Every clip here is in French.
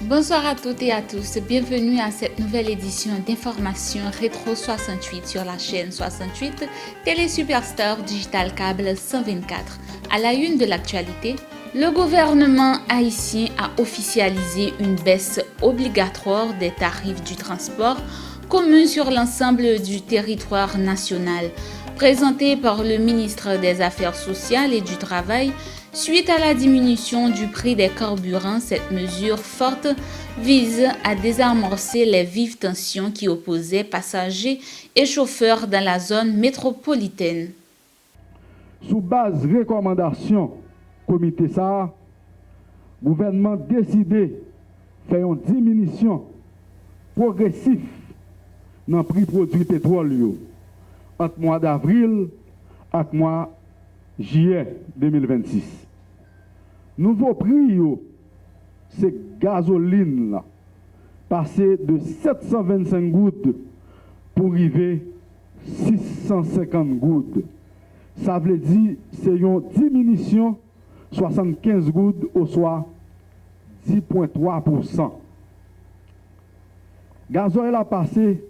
Bonsoir à toutes et à tous, bienvenue à cette nouvelle édition d'Information Rétro 68 sur la chaîne 68 Télé Superstar Digital Câble 124. À la une de l'actualité, le gouvernement haïtien a officialisé une baisse obligatoire des tarifs du transport commun sur l'ensemble du territoire national. Présenté par le ministre des Affaires sociales et du Travail, suite à la diminution du prix des carburants, cette mesure forte vise à désamorcer les vives tensions qui opposaient passagers et chauffeurs dans la zone métropolitaine. Sous base recommandation comité ça, le gouvernement décidé faire une diminution progressive dans le prix produit pétrole entre le mois d'avril et le mois de juillet 2026. Nouveau prix, c'est gasoline là, passé de 725 gouttes pour arriver 650 gouttes. Ça veut dire c'est une diminution 75 gouttes au soit 10,3%. Gasoil a passé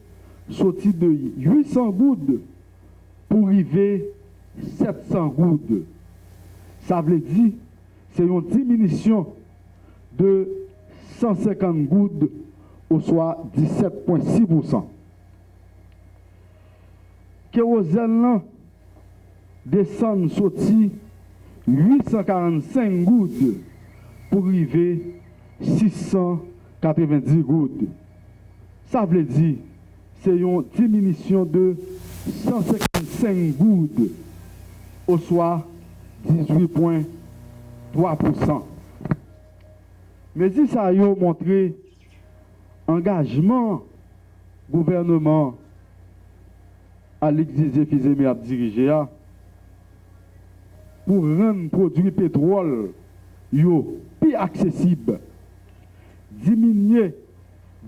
sorti de 800 gouttes pour arriver 700 gouttes. Ça veut dire c'est une diminution de 150 gouttes au soit 17,6%. Kérosène descend sorti 845 gouttes pour arriver 690 gouttes. Ça veut dire c'est une diminution de 155 gouttes au soit 18,3%. Mais si ça a montré engagement gouvernement à l'exiger Fizemi à diriger pour rendre produit pétrole plus accessible, diminuer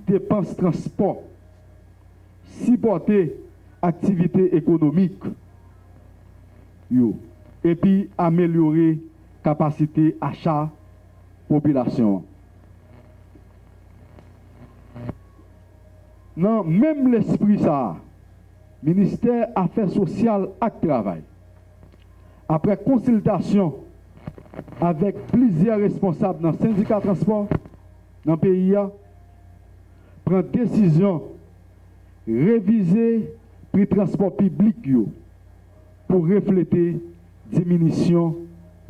dépenses transport, supporter activité économique et puis améliorer capacité achat population. Non, même l'esprit ça, ministère Affaires sociales et Travail, après consultation avec plusieurs responsables dans le syndicat transport dans le pays, prend décision réviser prix transport public pour refléter diminution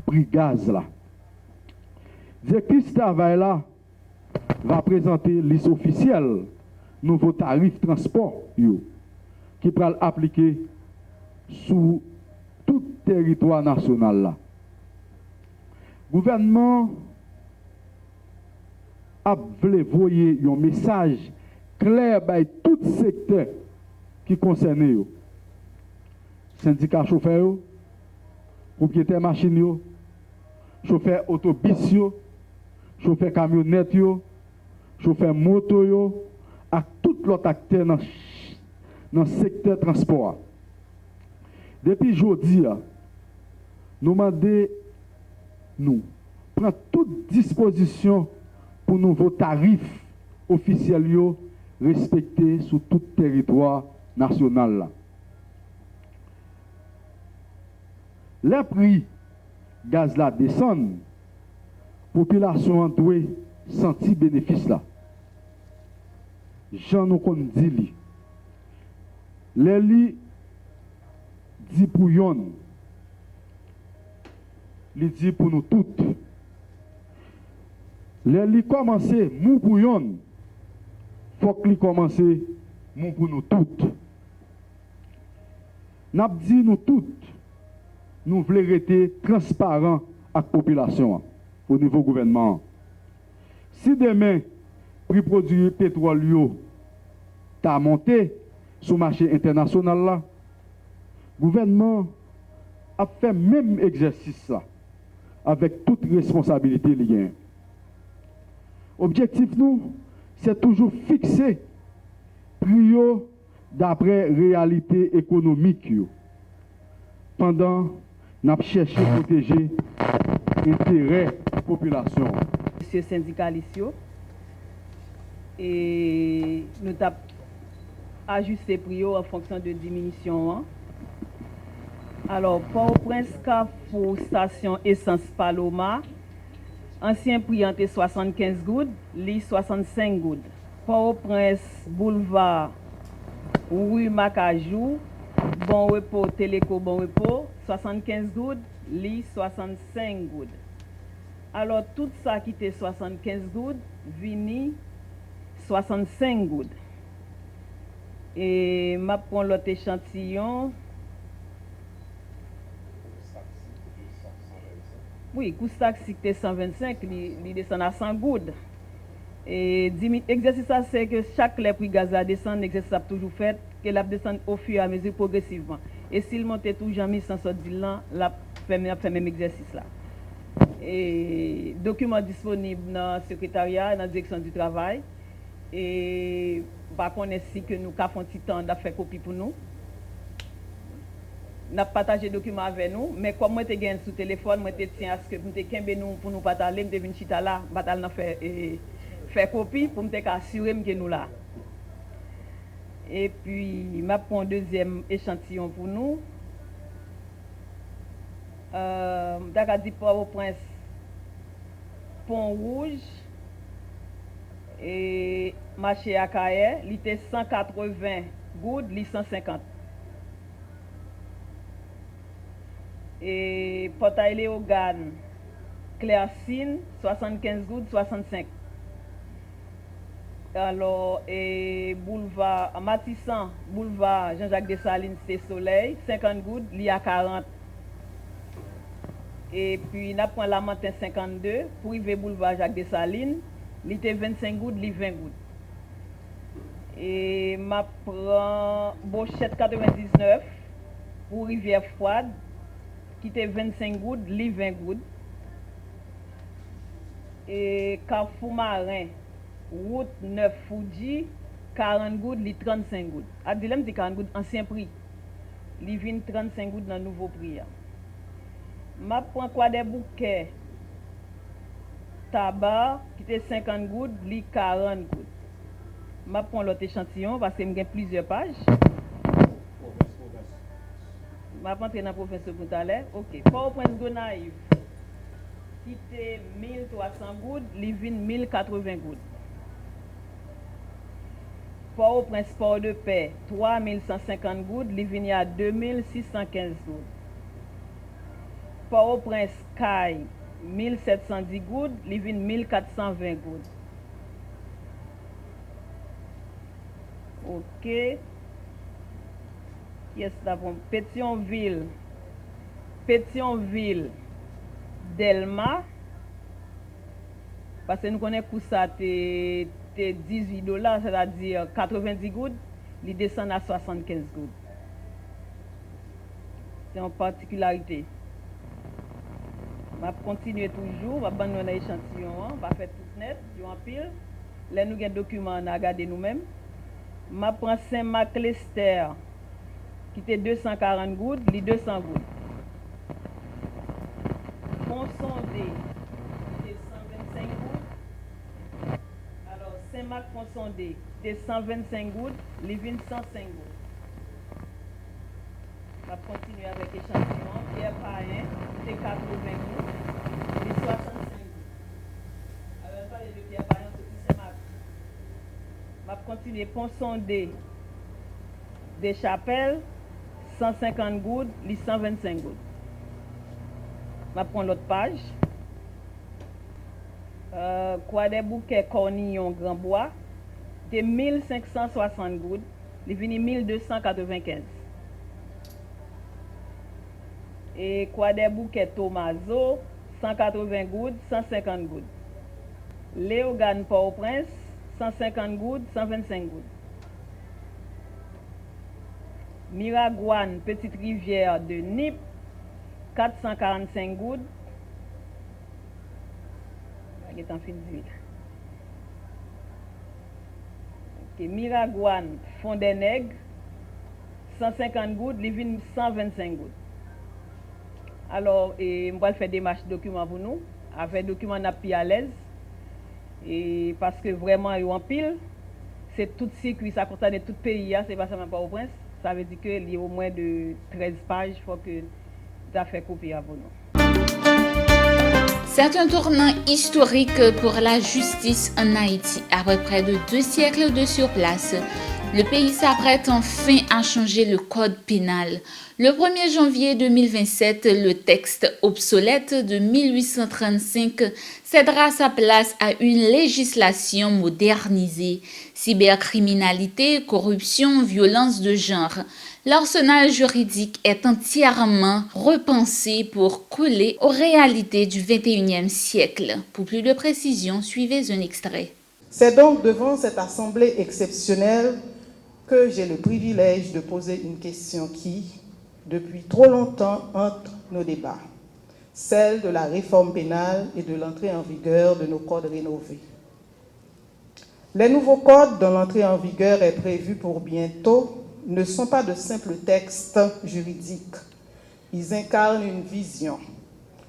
prix gaz là. Directrice travail là va présenter liste officielle nouveau tarif transport qui pourra appliquer sous tout territoire national là. Gouvernement a voulu envoyer un message clair à tout secteur qui concerne syndicat chauffeur, propriétaire machine, chauffeur autobus, chauffeur camionnette, chauffeur moto, et tout l'autre acteur dans le secteur transport. Depuis aujourd'hui, nous demandons, nous, prendre toute disposition pour nouveaux tarifs officiels respectés sur tout territoire national. Les prix gaz là descendent, la population doit sentir bénéfice là. Jean nous dit, les lits dit pour yon, les dit pour nous toutes. Les lits commencer mou pour yon, faut que les commencer mou pour nous toutes. N'a dit nous toutes, nous voulons rester transparents avec la population au niveau gouvernement. Si demain, prix produit pétrole t'a monté sur le marché international là, le gouvernement a fait même exercice ça avec toute responsabilité liée. Objectif nous, c'est toujours fixer prix d'après réalité économique pendant nous chercher à protéger l'intérêt de la population. Monsieur syndicaliste, et nous avons ajusté prix en fonction de diminution. Hein. Alors, Port-au-Prince, Carrefour, station essence Paloma, ancien prix entre 75 gouttes, li 65 gouttes. Port-au-Prince, boulevard, rue Macajou, Bon Repos, Téléco Bon Repos, 75 gouttes, li 65 gouttes. Alors, tout ça qui était 75 gouttes, vini 65 gouttes. Et je prends l'autre échantillon. Oui, coût taxi était 125, il descend à 100 gouttes. Et l'exercice c'est que chaque les prix gaz a descend, l'exercice a toujours fait, que la descend au fur et à mesure progressivement. Et s'il monte toujours jamais sans sortir là, la fait même exercice là. Et documents disponibles dans le secrétariat, dans la direction du travail. Et par contre, si que nous avons un petit temps de faire copie pour nous. Nous avons partagé les documents avec nous, mais comme moi, je suis sur le téléphone, je tiens à ce que nous pour nous partager, je suis chita là, faire copie pour me assurer que nous là. Et puis, je prends un deuxième échantillon pour nous. D'accord, dit Port-au-Prince, Pont Rouge, et marché à Kaye, il était 180 gouttes, il 150. Et Portail Léogane, Claircine, 75 gouttes, 65. Alors, et boulevard Matissan, boulevard Jean-Jacques Dessalines, c'est Soleil, 50 gouttes, il y a 40. Et puis, on prend la Mantin 52, pour arriver boulevard Jacques Dessalines, il était 25 gouttes, il 20 gouttes. Et je prends Bochette 99, pour Rivière Froide, qui était 25 gouttes, li 20 gouttes. Et Carrefour Marin, route 9 Fuji, 40 gouttes, li 35 gouttes. A dilemme de 40 gouttes, ancien prix. Li vient 35 gouttes dans le nouveau prix. Je prends quoi des bouquets tabac, qui était 50 gouttes, li 40 gouttes. Je prends l'autre échantillon parce que j'ai plusieurs pages. Je vais rentrer dans le professeur tout à l'heure. Ok. Port-au-Prince Gonaïve, qui était 1300 gouttes, il vient 1080 gouttes. Port-au-Prince Port de Paix, 3150 gouttes, il vient à 2615 gouttes. Port-au-Prince Caille, 1710 gouttes, il vient 1420 gouttes. Ok. Yes, d'abord. Pétionville, Delma, parce que nous connaissons que ça c'est $18, c'est-à-dire 90 gouttes, il descend à 75 gouttes. C'est une particularité. On va continuer toujours, on va abandonner l'échantillon, on va faire tout net, en pile. Là, nous avons des documents à regarder nous-mêmes. Je prends Saint-Marc-Lester, qui était 240 gouttes, les 200 gouttes. Pont-Sondé, qui était 125 gouttes. Alors, Saint-Marc Pont-Sondé, qui était 125 gouttes, les 105 gouttes. On va continuer avec l'échantillon. Pierre Païen, qui était 80 gouttes, les 65 gouttes. Alors, on parle de Pierre Païen, c'est Saint-Marc. On va continuer. Pont-Sondé, des Chapelles, 150 gouttes, les 125 gouttes. Je vais prendre l'autre page. Quoi des bouquets Cornillon Grand Bois, de 1560 gouttes, il vient 1295. Et quoi des bouquets Tomaso, 180 gouttes, 150 gouttes. Léogane Port-au-Prince, 150 gouttes, 125 gouttes. Miragouane, Petite Rivière de Nip, 445 gouttes. Okay. Miragouane, Fond des Nègres, 150 gouttes, Livine 125 gouttes. Alors, je vais faire des marches documents pour nous, avec documents à l'aise, et parce que vraiment, il y a un pile. c'est tout circuit, ça concerne tout pays, c'est pas seulement Port-au-Prince. Ça veut dire qu'il y a au moins de 13 pages, il faut que ça fait copier à vous. C'est un tournant historique pour la justice en Haïti. Après près de 2 siècles de surplace, le pays s'apprête enfin à changer le code pénal. Le 1er janvier 2027, le texte obsolète de 1835 cédera sa place à une législation modernisée. Cybercriminalité, corruption, violence de genre. L'arsenal juridique est entièrement repensé pour coller aux réalités du XXIe siècle. Pour plus de précision, suivez un extrait. C'est donc devant cette assemblée exceptionnelle que j'ai le privilège de poser une question qui, depuis trop longtemps, hante nos débats, celle de la réforme pénale et de l'entrée en vigueur de nos codes rénovés. Les nouveaux codes dont l'entrée en vigueur est prévue pour bientôt ne sont pas de simples textes juridiques. Ils incarnent une vision,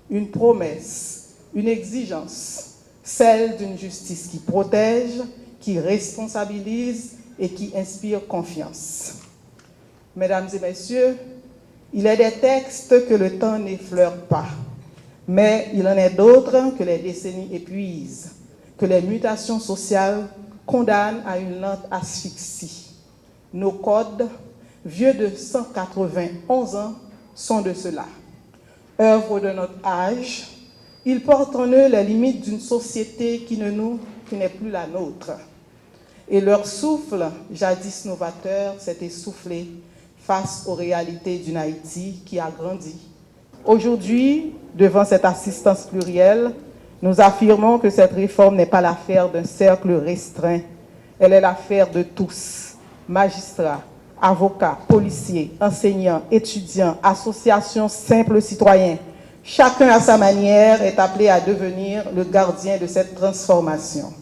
une promesse, une exigence, celle d'une justice qui protège, qui responsabilise et qui inspire confiance. Mesdames et messieurs, il est des textes que le temps n'effleure pas, mais il en est d'autres que les décennies épuisent, que les mutations sociales condamnent à une lente asphyxie. Nos codes, vieux de 191 ans, sont de cela. Œuvre de notre âge, ils portent en eux les limites d'une société qui n'est plus la nôtre. Et leur souffle, jadis novateur, s'est essoufflé face aux réalités d'une Haïti qui a grandi. Aujourd'hui, devant cette assistance plurielle, nous affirmons que cette réforme n'est pas l'affaire d'un cercle restreint. Elle est l'affaire de tous, magistrats, avocats, policiers, enseignants, étudiants, associations, simples citoyens. Chacun à sa manière est appelé à devenir le gardien de cette transformation.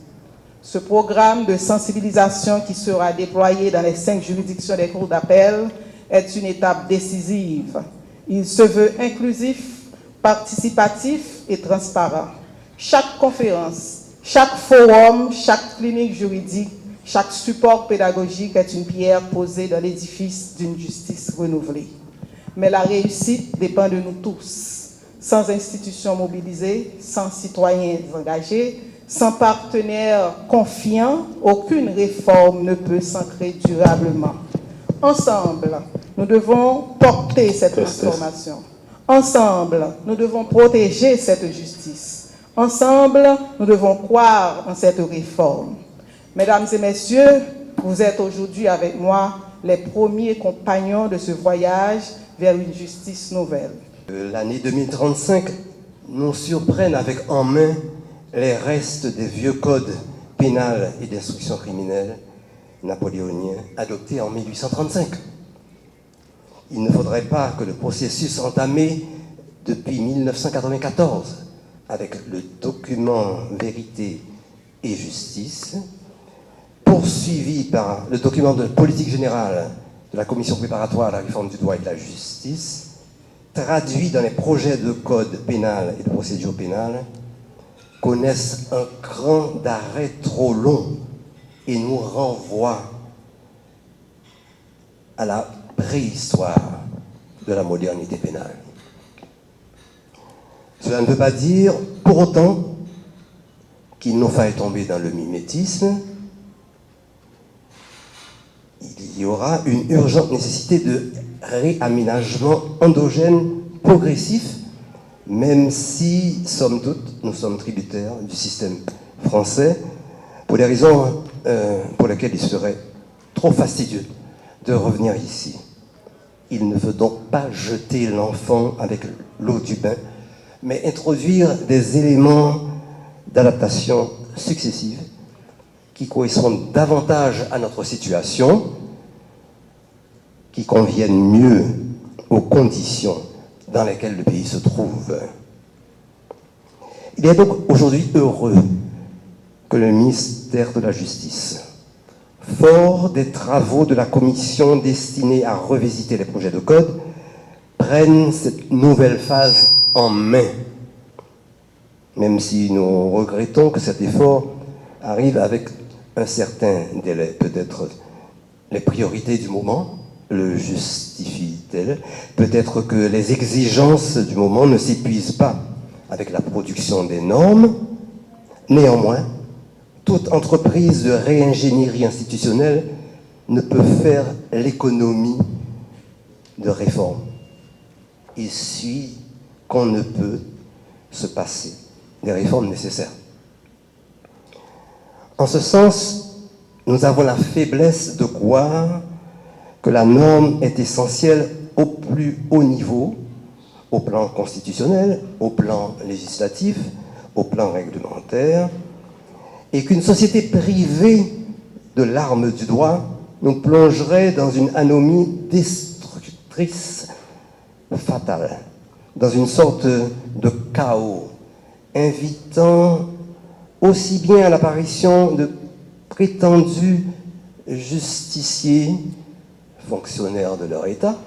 Ce programme de sensibilisation qui sera déployé dans les 5 juridictions des cours d'appel est une étape décisive. Il se veut inclusif, participatif et transparent. Chaque conférence, chaque forum, chaque clinique juridique, chaque support pédagogique est une pierre posée dans l'édifice d'une justice renouvelée. Mais la réussite dépend de nous tous. Sans institutions mobilisées, sans citoyens engagés, sans partenaires confiants, aucune réforme ne peut s'ancrer durablement. Ensemble, nous devons porter cette transformation. Ensemble, nous devons protéger cette justice. Ensemble, nous devons croire en cette réforme. Mesdames et messieurs, vous êtes aujourd'hui avec moi les premiers compagnons de ce voyage vers une justice nouvelle. L'année 2035 nous surprenne avec en main les restes des vieux codes pénals et d'instruction criminelle napoléoniens adoptés en 1835. Il ne faudrait pas que le processus entamé depuis 1994 avec le document Vérité et Justice, poursuivi par le document de politique générale de la Commission préparatoire à la réforme du droit et de la justice, traduit dans les projets de code pénal et de procédure pénale, connaissent un cran d'arrêt trop long et nous renvoient à la préhistoire de la modernité pénale. Cela ne veut pas dire pour autant qu'il nous faille tomber dans le mimétisme. Il y aura une urgente nécessité de réaménagement endogène progressif, même si, somme toute, nous sommes tributaires du système français, pour des raisons pour lesquelles il serait trop fastidieux de revenir ici. Il ne veut donc pas jeter l'enfant avec l'eau du bain, mais introduire des éléments d'adaptation successives qui correspondent davantage à notre situation, qui conviennent mieux aux conditions dans lesquelles le pays se trouve. Il est donc aujourd'hui heureux que le ministère de la Justice, fort des travaux de la commission destinée à revisiter les projets de code, prenne cette nouvelle phase en main, même si nous regrettons que cet effort arrive avec un certain délai, peut-être les priorités du moment le justifient-elles. Peut-être que les exigences du moment ne s'épuisent pas avec la production des normes. Néanmoins, toute entreprise de réingénierie institutionnelle ne peut faire l'économie de réformes. Il suit qu'on ne peut se passer des réformes nécessaires. En ce sens, nous avons la faiblesse de croire que la norme est essentielle au plus haut niveau, au plan constitutionnel, au plan législatif, au plan réglementaire, et qu'une société privée de l'arme du droit nous plongerait dans une anomie destructrice fatale, dans une sorte de chaos, invitant aussi bien à l'apparition de prétendus justiciers, fonctionnaires de leur État,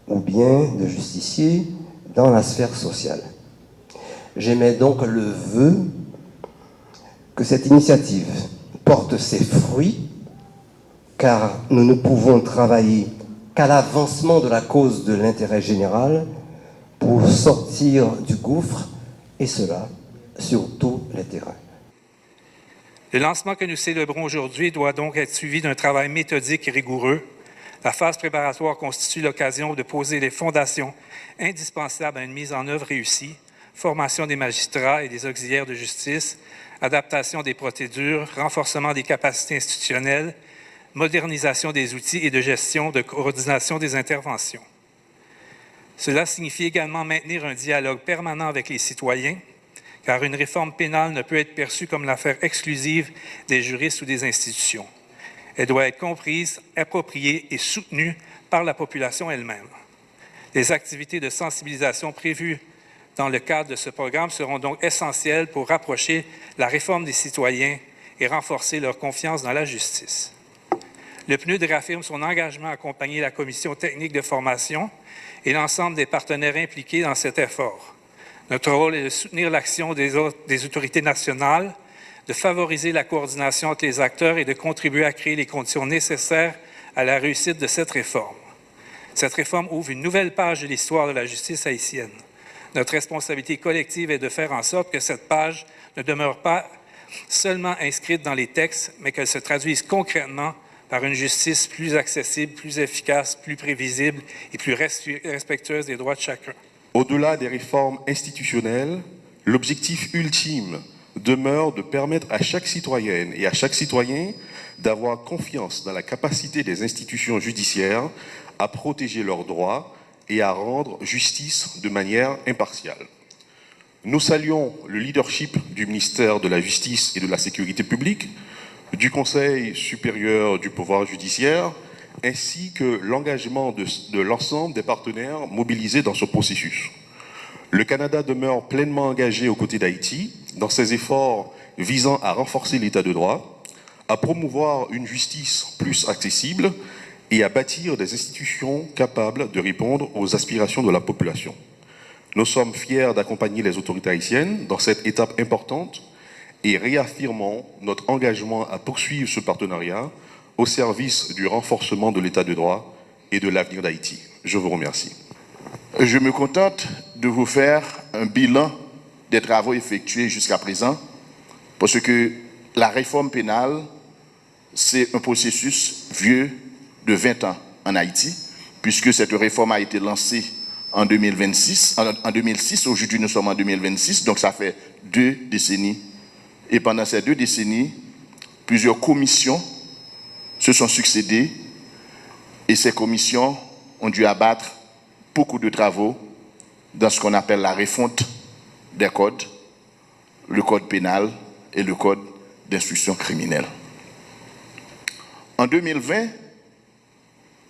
ou bien de justiciers dans la sphère sociale. J'émets donc le vœu que cette initiative porte ses fruits, car nous ne pouvons travailler qu'à l'avancement de la cause de l'intérêt général pour sortir du gouffre, et cela sur tous les terrains. Le lancement que nous célébrons aujourd'hui doit donc être suivi d'un travail méthodique et rigoureux. La phase préparatoire constitue l'occasion de poser les fondations indispensables à une mise en œuvre réussie, formation des magistrats et des auxiliaires de justice, adaptation des procédures, renforcement des capacités institutionnelles, modernisation des outils et de gestion, de coordination des interventions. Cela signifie également maintenir un dialogue permanent avec les citoyens, car une réforme pénale ne peut être perçue comme l'affaire exclusive des juristes ou des institutions. Elle doit être comprise, appropriée et soutenue par la population elle-même. Les activités de sensibilisation prévues dans le cadre de ce programme seront donc essentielles pour rapprocher la réforme des citoyens et renforcer leur confiance dans la justice. Le PNUD réaffirme son engagement à accompagner la commission technique de formation et l'ensemble des partenaires impliqués dans cet effort. Notre rôle est de soutenir l'action des autorités nationales, de favoriser la coordination entre les acteurs et de contribuer à créer les conditions nécessaires à la réussite de cette réforme. Cette réforme ouvre une nouvelle page de l'histoire de la justice haïtienne. Notre responsabilité collective est de faire en sorte que cette page ne demeure pas seulement inscrite dans les textes, mais qu'elle se traduise concrètement par une justice plus accessible, plus efficace, plus prévisible et plus respectueuse des droits de chacun. Au-delà des réformes institutionnelles, l'objectif ultime demeure de permettre à chaque citoyenne et à chaque citoyen d'avoir confiance dans la capacité des institutions judiciaires à protéger leurs droits et à rendre justice de manière impartiale. Nous saluons le leadership du ministère de la Justice et de la Sécurité publique, du Conseil supérieur du pouvoir judiciaire, ainsi que l'engagement de l'ensemble des partenaires mobilisés dans ce processus. Le Canada demeure pleinement engagé aux côtés d'Haïti dans ses efforts visant à renforcer l'état de droit, à promouvoir une justice plus accessible et à bâtir des institutions capables de répondre aux aspirations de la population. Nous sommes fiers d'accompagner les autorités haïtiennes dans cette étape importante et réaffirmons notre engagement à poursuivre ce partenariat au service du renforcement de l'état de droit et de l'avenir d'Haïti. Je vous remercie. Je me contente de vous faire un bilan des travaux effectués jusqu'à présent, parce que la réforme pénale, c'est un processus vieux de 20 ans en Haïti, puisque cette réforme a été lancée en 2006. Aujourd'hui, nous sommes en 2026, donc ça fait 2 décennies. Et pendant ces 2 décennies, plusieurs commissions se sont succédées et ces commissions ont dû abattre beaucoup de travaux dans ce qu'on appelle la refonte des codes, le code pénal et le code d'instruction criminelle. En 2020,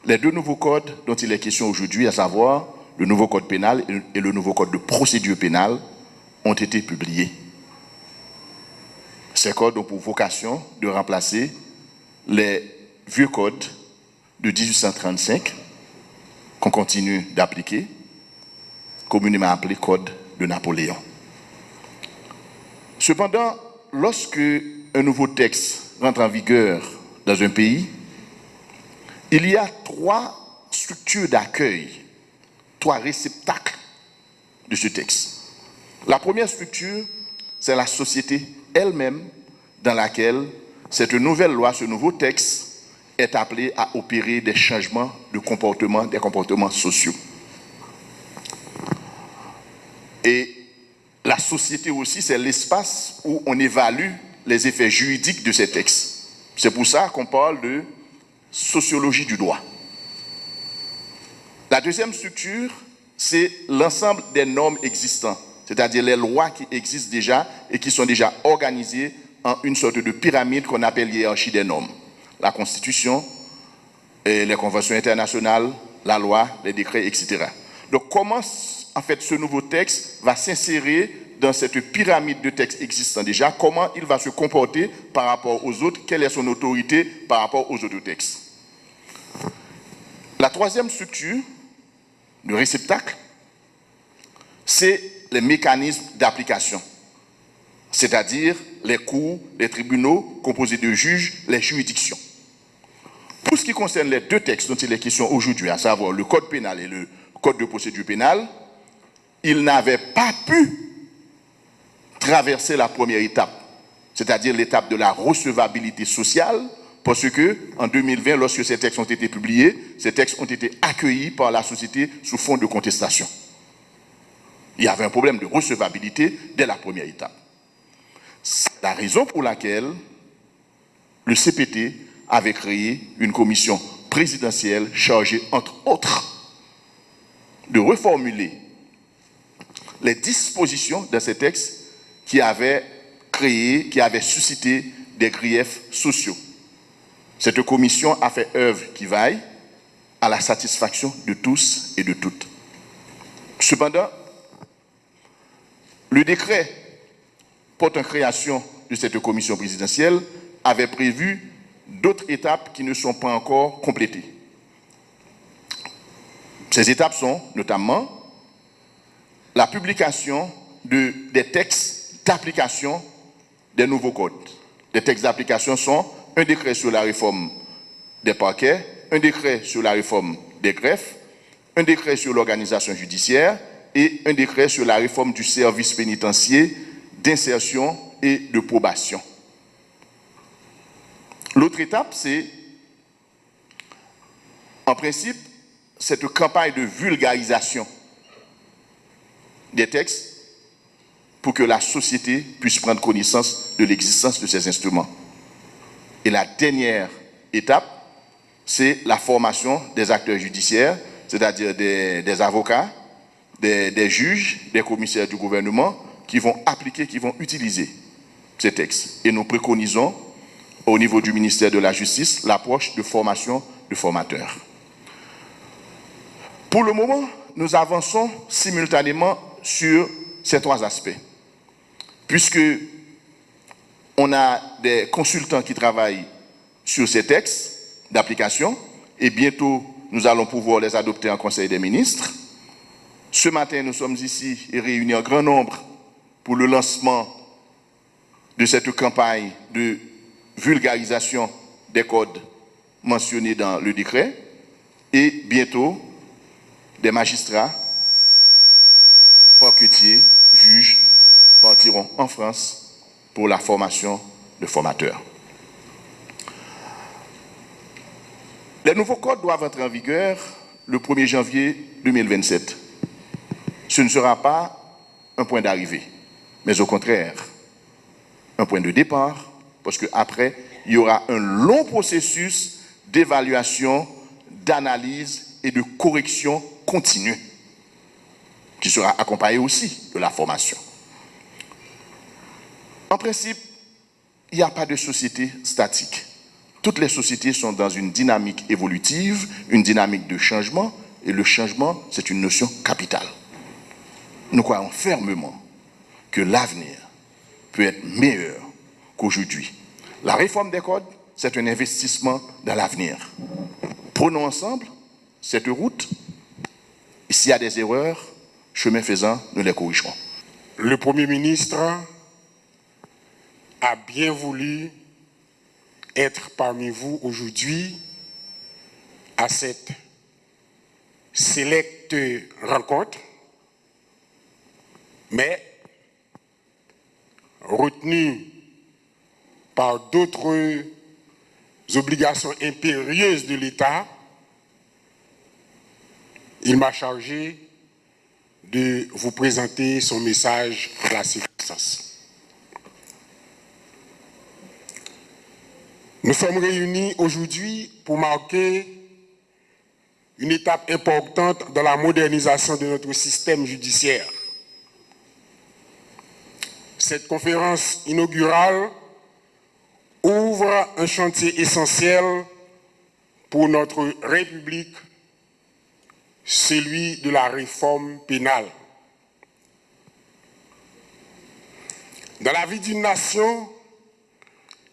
les 2 nouveaux codes dont il est question aujourd'hui, à savoir le nouveau code pénal et le nouveau code de procédure pénale, ont été publiés. Ces codes ont pour vocation de remplacer les vieux codes de 1835 qu'on continue d'appliquer, communément appelé code de Napoléon. Cependant, lorsque un nouveau texte rentre en vigueur dans un pays, il y a 3 structures d'accueil, 3 réceptacles de ce texte. La première structure, c'est la société elle-même dans laquelle cette nouvelle loi, ce nouveau texte, est appelé à opérer des changements de comportement, des comportements sociaux. Et la société aussi, c'est l'espace où on évalue les effets juridiques de ces textes. C'est pour ça qu'on parle de sociologie du droit. La deuxième structure, c'est l'ensemble des normes existantes, c'est-à-dire les lois qui existent déjà et qui sont déjà organisées en une sorte de pyramide qu'on appelle hiérarchie des normes. La Constitution, et les conventions internationales, la loi, les décrets, etc. Donc comment, en fait, ce nouveau texte va s'insérer dans cette pyramide de textes existants déjà, comment il va se comporter par rapport aux autres, quelle est son autorité par rapport aux autres textes. La troisième structure, le réceptacle, c'est les mécanismes d'application, c'est-à-dire les cours, les tribunaux composés de juges, les juridictions. Pour ce qui concerne les 2 textes dont il est question aujourd'hui, à savoir le Code pénal et le Code de procédure pénale, ils n'avaient pas pu traverser la première étape, c'est-à-dire l'étape de la recevabilité sociale, parce que en 2020, lorsque ces textes ont été publiés, ces textes ont été accueillis par la société sous forme de contestation. Il y avait un problème de recevabilité dès la première étape. C'est la raison pour laquelle le CPT avait créé une commission présidentielle chargée, entre autres, de reformuler les dispositions de ces textes qui avaient suscité des griefs sociaux. Cette commission a fait œuvre qui vaille à la satisfaction de tous et de toutes. Cependant, le décret portant création de cette commission présidentielle avait prévu d'autres étapes qui ne sont pas encore complétées. Ces étapes sont notamment la publication des textes d'application des nouveaux codes. Les textes d'application sont un décret sur la réforme des parquets, un décret sur la réforme des greffes, un décret sur l'organisation judiciaire et un décret sur la réforme du service pénitentiaire d'insertion et de probation. L'autre étape, c'est, en principe, cette campagne de vulgarisation des textes pour que la société puisse prendre connaissance de l'existence de ces instruments. Et la dernière étape, c'est la formation des acteurs judiciaires, c'est-à-dire des avocats, des juges, des commissaires du gouvernement qui vont appliquer, qui vont utiliser ces textes. Et nous préconisons au niveau du ministère de la Justice l'approche de formation de formateurs. Pour le moment, nous avançons simultanément sur ces 3 aspects, puisque on a des consultants qui travaillent sur ces textes d'application et bientôt nous allons pouvoir les adopter en Conseil des ministres. Ce matin, nous sommes ici et réunis en grand nombre pour le lancement de cette campagne de vulgarisation des codes mentionnés dans le décret et bientôt des magistrats, parquetiers, juges partiront en France pour la formation de formateurs. Les nouveaux codes doivent entrer en vigueur le 1er janvier 2027. Ce ne sera pas un point d'arrivée, mais au contraire, un point de départ, parce qu'après, il y aura un long processus d'évaluation, d'analyse et de correction continue, qui sera accompagné aussi de la formation. En principe, il n'y a pas de société statique. Toutes les sociétés sont dans une dynamique évolutive, une dynamique de changement, et le changement, c'est une notion capitale. Nous croyons fermement que l'avenir peut être meilleur qu'aujourd'hui. La réforme des codes, c'est un investissement dans l'avenir. Prenons ensemble cette route, et s'il y a des erreurs, chemin faisant, nous les corrigerons. Le Premier ministre a bien voulu être parmi vous aujourd'hui à cette sélecte rencontre, mais retenu par d'autres obligations impérieuses de l'État, il m'a chargé de vous présenter son message à la circonstance. Nous sommes réunis aujourd'hui pour marquer une étape importante dans la modernisation de notre système judiciaire. Cette conférence inaugurale ouvre un chantier essentiel pour notre République, celui de la réforme pénale. Dans la vie d'une nation,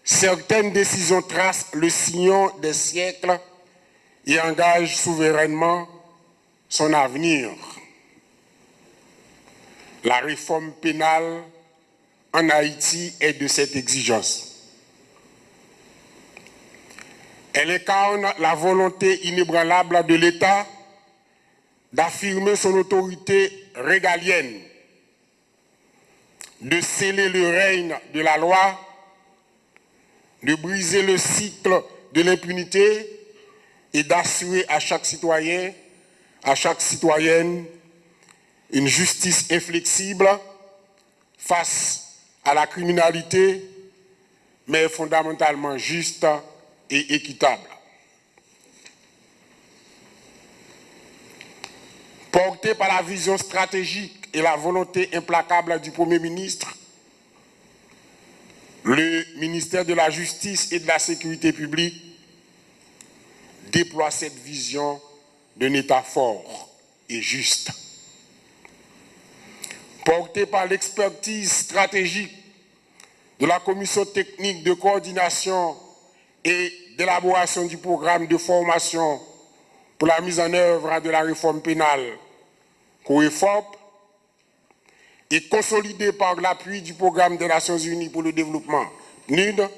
certaines décisions tracent le sillon des siècles et engagent souverainement son avenir. La réforme pénale en Haïti est de cette exigence. Elle incarne la volonté inébranlable de l'État d'affirmer son autorité régalienne, de sceller le règne de la loi, de briser le cycle de l'impunité et d'assurer à chaque citoyen, à chaque citoyenne, une justice inflexible face à la criminalité, mais fondamentalement juste et équitable. Porté par la vision stratégique et la volonté implacable du Premier ministre, le ministère de la Justice et de la Sécurité publique déploie cette vision d'un État fort et juste. Porté par l'expertise stratégique de la Commission technique de coordination et d'élaboration du programme de formation pour la mise en œuvre de la réforme pénale COREFOP et consolidé par l'appui du programme des Nations Unies pour le développement PNUD,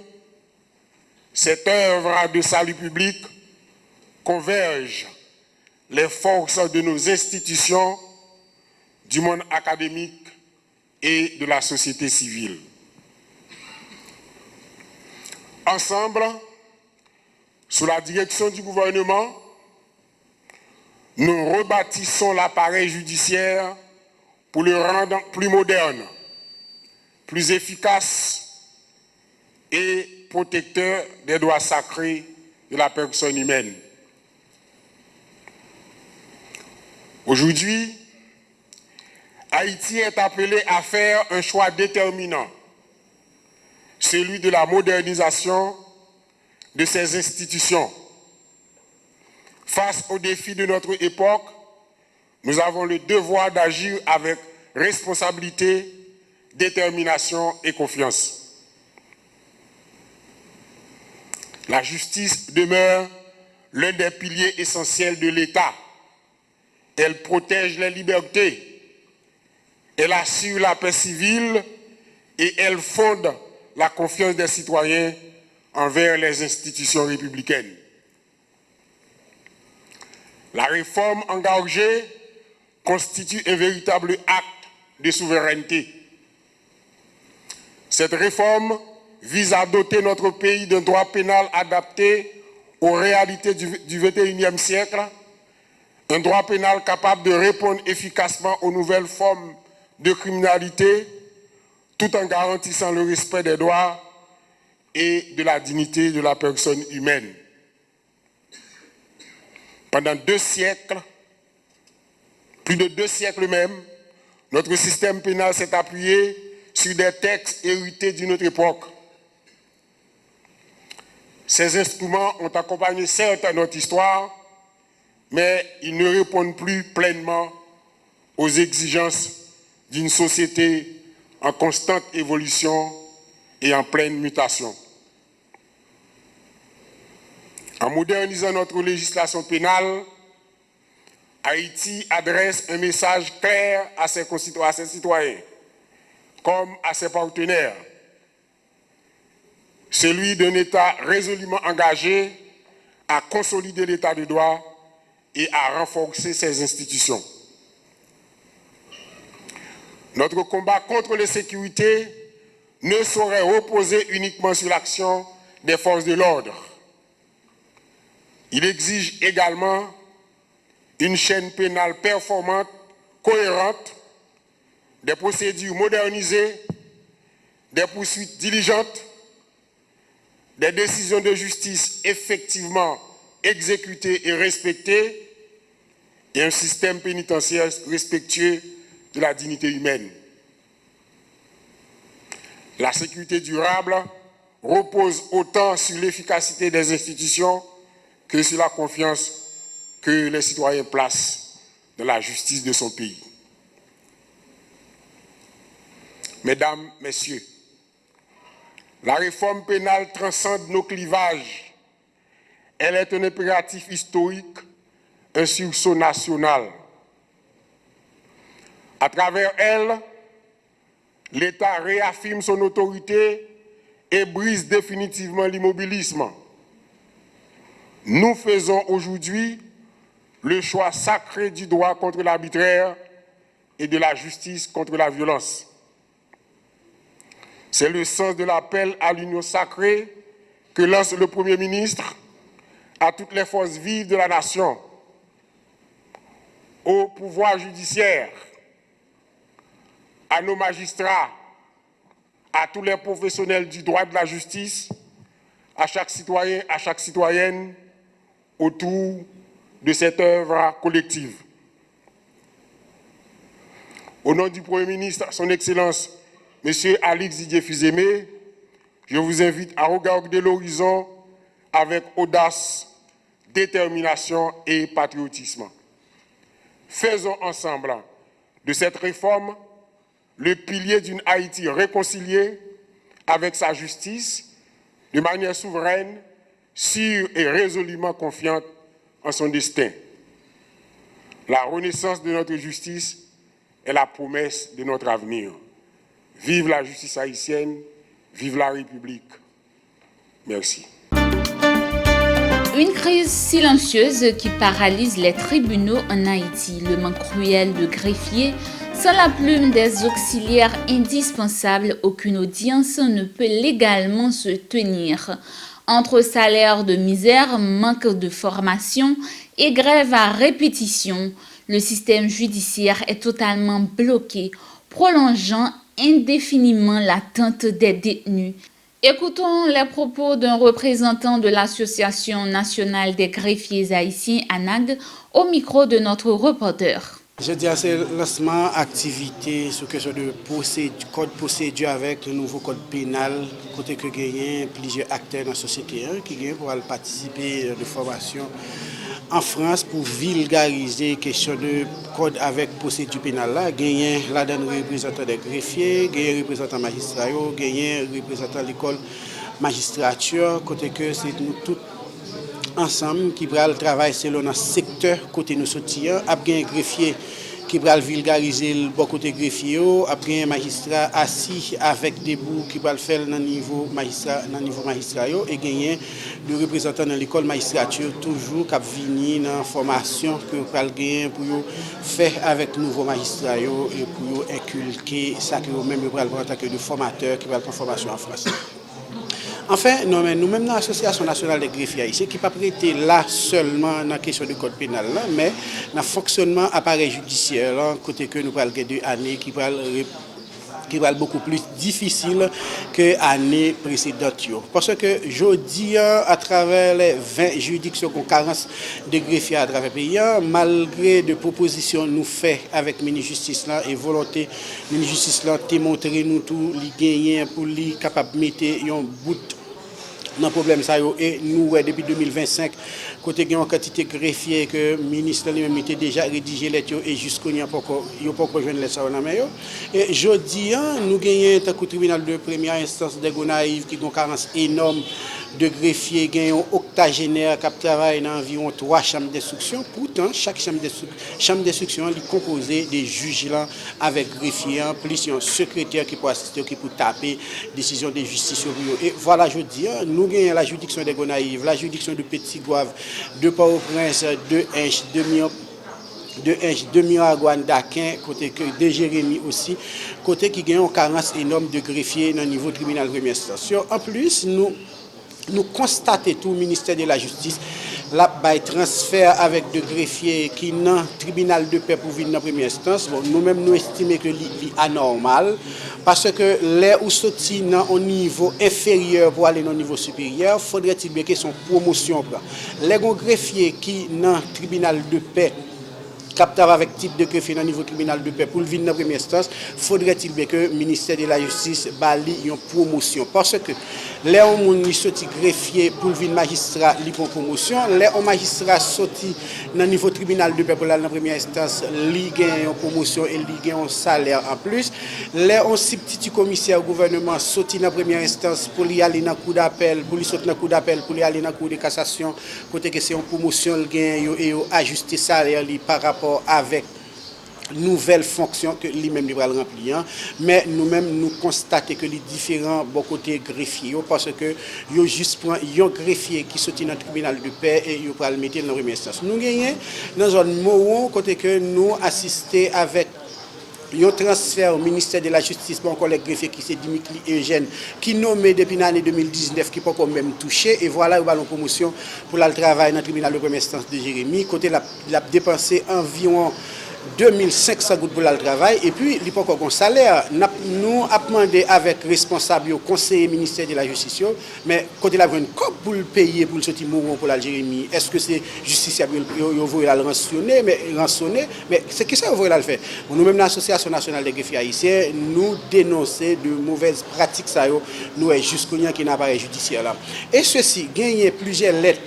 cette œuvre de salut public converge les forces de nos institutions, du monde académique et de la société civile. Ensemble, sous la direction du gouvernement, nous rebâtissons l'appareil judiciaire pour le rendre plus moderne, plus efficace et protecteur des droits sacrés de la personne humaine. Aujourd'hui, Haïti est appelé à faire un choix déterminant, celui de la modernisation de ses institutions. Face aux défis de notre époque, nous avons le devoir d'agir avec responsabilité, détermination et confiance. La justice demeure l'un des piliers essentiels de l'État. Elle protège les libertés, elle assure la paix civile et elle fonde la confiance des citoyens envers les institutions républicaines. La réforme engagée constitue un véritable acte de souveraineté. Cette réforme vise à doter notre pays d'un droit pénal adapté aux réalités du XXIe siècle, un droit pénal capable de répondre efficacement aux nouvelles formes de criminalité, tout en garantissant le respect des droits et de la dignité de la personne humaine. Pendant 2 siècles, plus de 2 siècles même, notre système pénal s'est appuyé sur des textes hérités d'une autre époque. Ces instruments ont accompagné certes notre histoire, mais ils ne répondent plus pleinement aux exigences d'une société en constante évolution et en pleine mutation. En modernisant notre législation pénale, Haïti adresse un message clair à ses citoyens, comme à ses partenaires. celui d'un État résolument engagé à consolider l'État de droit et à renforcer ses institutions. Notre combat contre l'insécurité ne saurait reposer uniquement sur l'action des forces de l'ordre. Il exige également une chaîne pénale performante, cohérente, des procédures modernisées, des poursuites diligentes, des décisions de justice effectivement exécutées et respectées, et un système pénitentiaire respectueux de la dignité humaine. La sécurité durable repose autant sur l'efficacité des institutions que sur la confiance que les citoyens placent dans la justice de son pays. Mesdames, Messieurs, la réforme pénale transcende nos clivages. Elle est un impératif historique, un sursaut national. À travers elle, l'État réaffirme son autorité et brise définitivement l'immobilisme. Nous faisons aujourd'hui le choix sacré du droit contre l'arbitraire et de la justice contre la violence. C'est le sens de l'appel à l'union sacrée que lance le Premier ministre à toutes les forces vives de la nation, au pouvoir judiciaire, à nos magistrats, à tous les professionnels du droit et de la justice, à chaque citoyen, à chaque citoyenne, autour de cette œuvre collective. Au nom du Premier ministre, son Excellence, M. Alix Didier Fils-Aimé, je vous invite à regarder l'horizon avec audace, détermination et patriotisme. Faisons ensemble de cette réforme le pilier d'une Haïti réconciliée avec sa justice, de manière souveraine, sûre et résolument confiante en son destin. La renaissance de notre justice est la promesse de notre avenir. Vive la justice haïtienne, vive la République. Merci. Une crise silencieuse qui paralyse les tribunaux en Haïti, le manque cruel de greffiers. Sans la plume des auxiliaires indispensables, aucune audience ne peut légalement se tenir. Entre salaires de misère, manque de formation et grève à répétition, le système judiciaire est totalement bloqué, prolongeant indéfiniment l'attente des détenus. Écoutons les propos d'un représentant de l'Association nationale des greffiers haïtiens, ANAG, au micro de notre reporter. Je dis à ce lancement activité sur question de code procédure avec le nouveau code pénal, côté que gagnent plusieurs acteurs dans la société qui gagnent pour participer de formation en France pour vulgariser question de code avec procédure pénale là, gagnent là-dedans représentant des greffiers, gagnent représentant magistrats, gagnent représentant l'école magistrature, côté que c'est nous tous ensemble qui va travailler selon un secteur côté nous sortir, après un greffier qui va vulgariser le bon côté greffier, après un magistrat assis avec des bouts qui va le faire dans niveau magistrat et gagner le représentant dans l'école magistrature toujours qui venir dans formation que va gagner pour faire avec nouveau magistrat et pour inculquer ça que même va en tant que de formateur qui va prendre formation en France. Enfin, nous-mêmes dans l'Association nationale des greffiers haïtiens, qui ne pas prêter là seulement dans la question du code pénal, là, mais dans le fonctionnement appareil judiciaire, là, côté que nous parlons de 2 années qui va beaucoup plus difficile que l'année précédente. Parce que je dis, à travers les 20 juridictions qu'on carence de greffiers à travers le pays, malgré des propositions nous faites avec le ministre de la Justice là, et volonté du ministre de la Justice là, démontrer nous tout, les gagnants pour les capables de mettre un bout dans le problème ça et nous depuis 2025 côté une quantité greffier que le ministre lui-même était déjà rédigé les et jusqu'au n'y a pas encore joindre les ça dans main et jeudi nous gagnons un tribunal de première instance de Gonaïve qui ont une carence énorme de greffiers qui ont octogénaire qui travaillent dans environ 3 chambres d'instruction. Pourtant, chaque chambre d'instruction est composée des juges là, avec greffiers, plus un secrétaire qui peut assister, qui peut taper décision de justice. Et voilà, je dis, nous avons la juridiction des Gonaïves, la juridiction de Petit-Gouave, de Port-au-Prince, de Hinche, de Miragouane d'Aquin, côté de Jérémy aussi, côté qui gagne une carence énorme de greffiers dans le niveau tribunal de première instance. En plus, nous constatons tout le ministère de la Justice, là, transfert avec de greffiers qui dans le tribunal de paix pour venir dans la première instance. Bon, nous-mêmes, nous estimons que c'est anormal, parce que les ou sortis au niveau inférieur pour aller au niveau supérieur, faudrait-il bien que son promotion. Les greffiers qui dans le tribunal de paix, captable avec type de greffier dans le niveau tribunal de paix pour le venir dans la première instance, faudrait-il bien que le ministère de la Justice bali une promotion. Parce que les gens sorti greffier pour le venir magistrat, ils font promotion. Les magistrats sorti dans le niveau tribunal de paix pour aller dans la première instance, ils gagnent une promotion et ils gagnent un salaire en plus. Les aussi petits commissaires au gouvernement sorti dans la première instance pour y aller dans le cour d'appel, pour y sortir dans le cour d'appel, pour y aller dans la cour de cassation, côté que c'est une promotion, ils gagnent et ajuster salaire par rapport avec nouvelles fonctions que lui-même va remplir, mais nous-mêmes nous constatons que les différents bon côté greffiers parce que yo juste prend un greffier qui sorti dans le tribunal de paix et yo va le mettre dans la première instance. Nous gagnons dans zone Moron côté que nous assister avec un transfert au ministère de la Justice pour un collègue greffier qui c'est Dimitri Eugène qui nommé depuis l'année 2019 qui peut quand même touché et voilà il va une promotion pour le travail dans le tribunal de première instance de Jérémy côté il a dépensé environ 2500 gouttes pour le travail et puis il n'y a pas encore un salaire. Nous avons demandé avec responsable, conseiller ministère de la Justice, mais quand il a une cop pour le payer pour le sortir Moron pour la Jérémy, est-ce que c'est justiciable il veut la rançonner, mais c'est qui ça vous voulez le faire. Nous-mêmes l'Association nationale des greffiers haïtiens, nous dénonçons de mauvaises pratiques ça nous est jusqu'au lien qui n'a pas judiciaire là. Et ceci gagne plusieurs lettres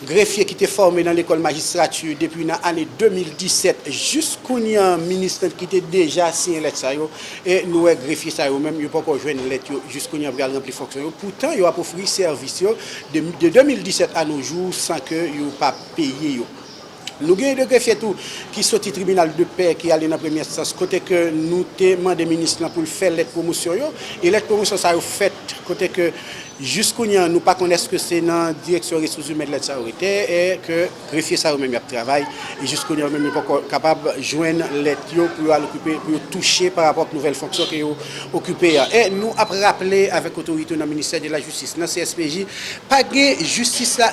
greffier qui était formé dans l'école magistrature depuis l'année 2017 jusqu'au ministre qui était déjà signé lettre ça et nous greffier ça même il pas encore joindre lettre jusqu'au pour remplir fonction pourtant il a offert service de 2017 à nos jours sans que il pas payé. Nous avons des greffiers qui sont au tribunal de paix qui allait dans la première instance côté que nous demandons au ministre pour faire les promotions et les promotions ça fait côté que jusqu'au nous ne connaissons pas que c'est dans la direction des ressources humaines de l'État et que greffier ça même travail et jusqu'au nous même pas capable de joindre les pour l'occuper pour toucher par rapport aux nouvelles fonctions qu'ils ont occupées et nous avons rappelé avec l'autorité dans le ministère de la Justice dans CSPJ pas de justice là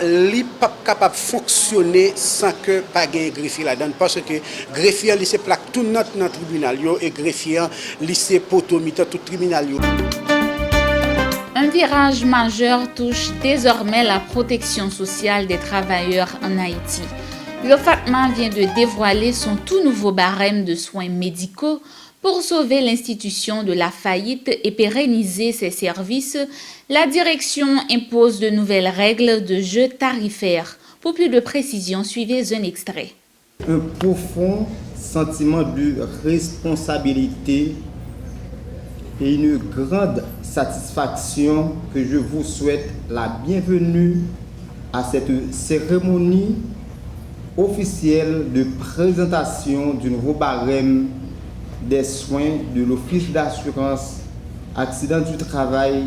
pas capable de fonctionner sans que pas de greffier là-dedans parce que greffier lycée plaque tout notre tribunal et greffier lycée potomita tout tribunal. Un virage majeur touche désormais la protection sociale des travailleurs en Haïti. Le FATMA vient de dévoiler son tout nouveau barème de soins médicaux pour sauver l'institution de la faillite et pérenniser ses services. La direction impose de nouvelles règles de jeu tarifaires. Pour plus de précision, suivez un extrait. Un profond sentiment de responsabilité et une grande satisfaction que je vous souhaite la bienvenue à cette cérémonie officielle de présentation du nouveau barème des soins de l'Office d'assurance accident du travail,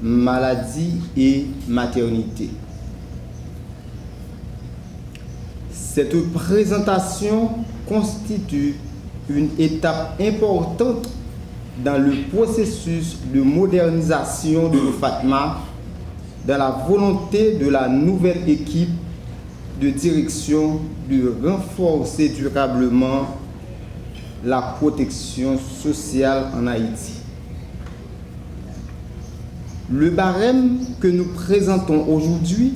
maladie et maternité. Cette présentation constitue une étape importante dans le processus de modernisation de l'OFATMA, dans la volonté de la nouvelle équipe de direction de renforcer durablement la protection sociale en Haïti. Le barème que nous présentons aujourd'hui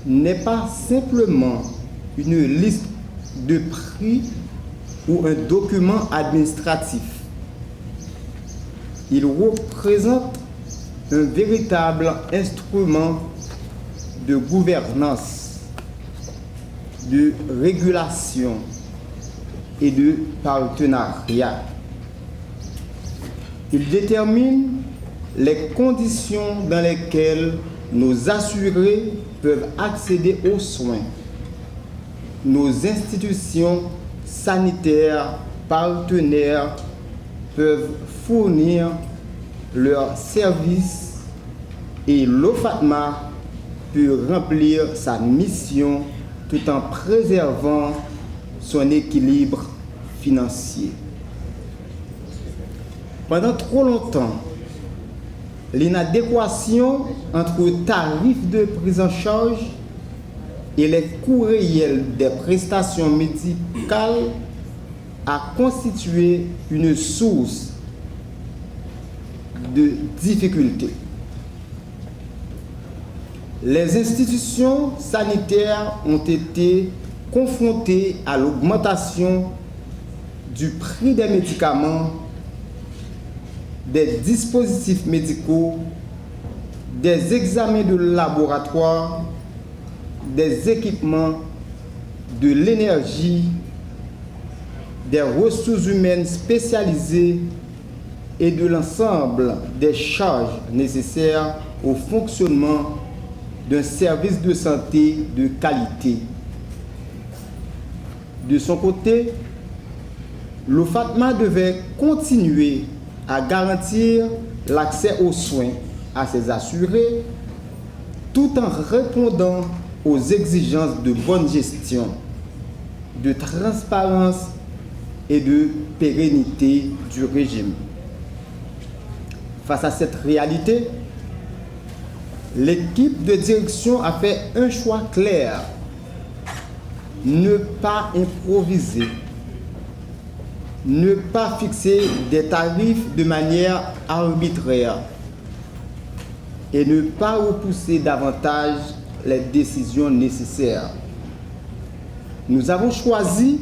n'est pas simplement une liste de prix ou un document administratif. Il représente un véritable instrument de gouvernance, de régulation et de partenariat. Il détermine les conditions dans lesquelles nos assurés peuvent accéder aux soins. Nos institutions sanitaires partenaires peuvent fournir leurs services et l'OFATMA peut remplir sa mission tout en préservant son équilibre financier. Pendant trop longtemps, l'inadéquation entre tarifs de prise en charge et les coûts réels des prestations médicales a constitué une source de difficultés. Les institutions sanitaires ont été confrontées à l'augmentation du prix des médicaments, des dispositifs médicaux, des examens de laboratoire, des équipements, de l'énergie, des ressources humaines spécialisées et de l'ensemble des charges nécessaires au fonctionnement d'un service de santé de qualité. De son côté, l'OFATMA devait continuer à garantir l'accès aux soins à ses assurés tout en répondant aux exigences de bonne gestion, de transparence et de pérennité du régime. Face à cette réalité, l'équipe de direction a fait un choix clair: ne pas improviser, ne pas fixer des tarifs de manière arbitraire et ne pas repousser davantage les décisions nécessaires. Nous avons choisi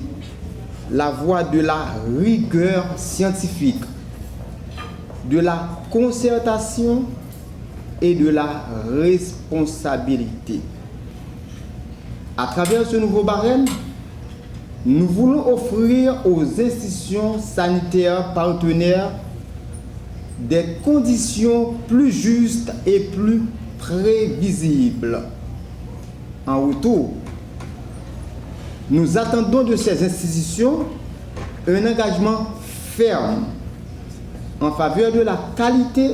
la voie de la rigueur scientifique, de la concertation et de la responsabilité. À travers ce nouveau barème, nous voulons offrir aux institutions sanitaires partenaires des conditions plus justes et plus prévisibles. En retour, nous attendons de ces institutions un engagement ferme en faveur de la qualité,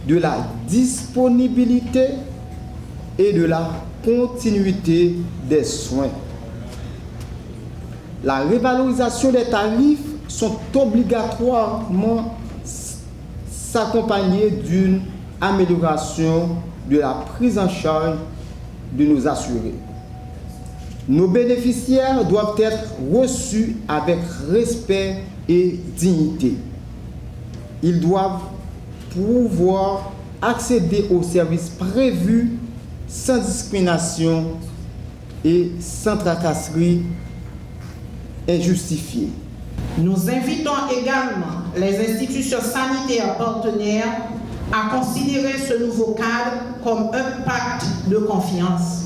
de la disponibilité et de la continuité des soins. La revalorisation des tarifs sont obligatoirement s'accompagner d'une amélioration de la prise en charge de nos assurés. Nos bénéficiaires doivent être reçus avec respect et dignité. Ils doivent pouvoir accéder aux services prévus sans discrimination et sans tracasserie injustifiée. Nous invitons également les institutions sanitaires partenaires à considérer ce nouveau cadre comme un pacte de confiance.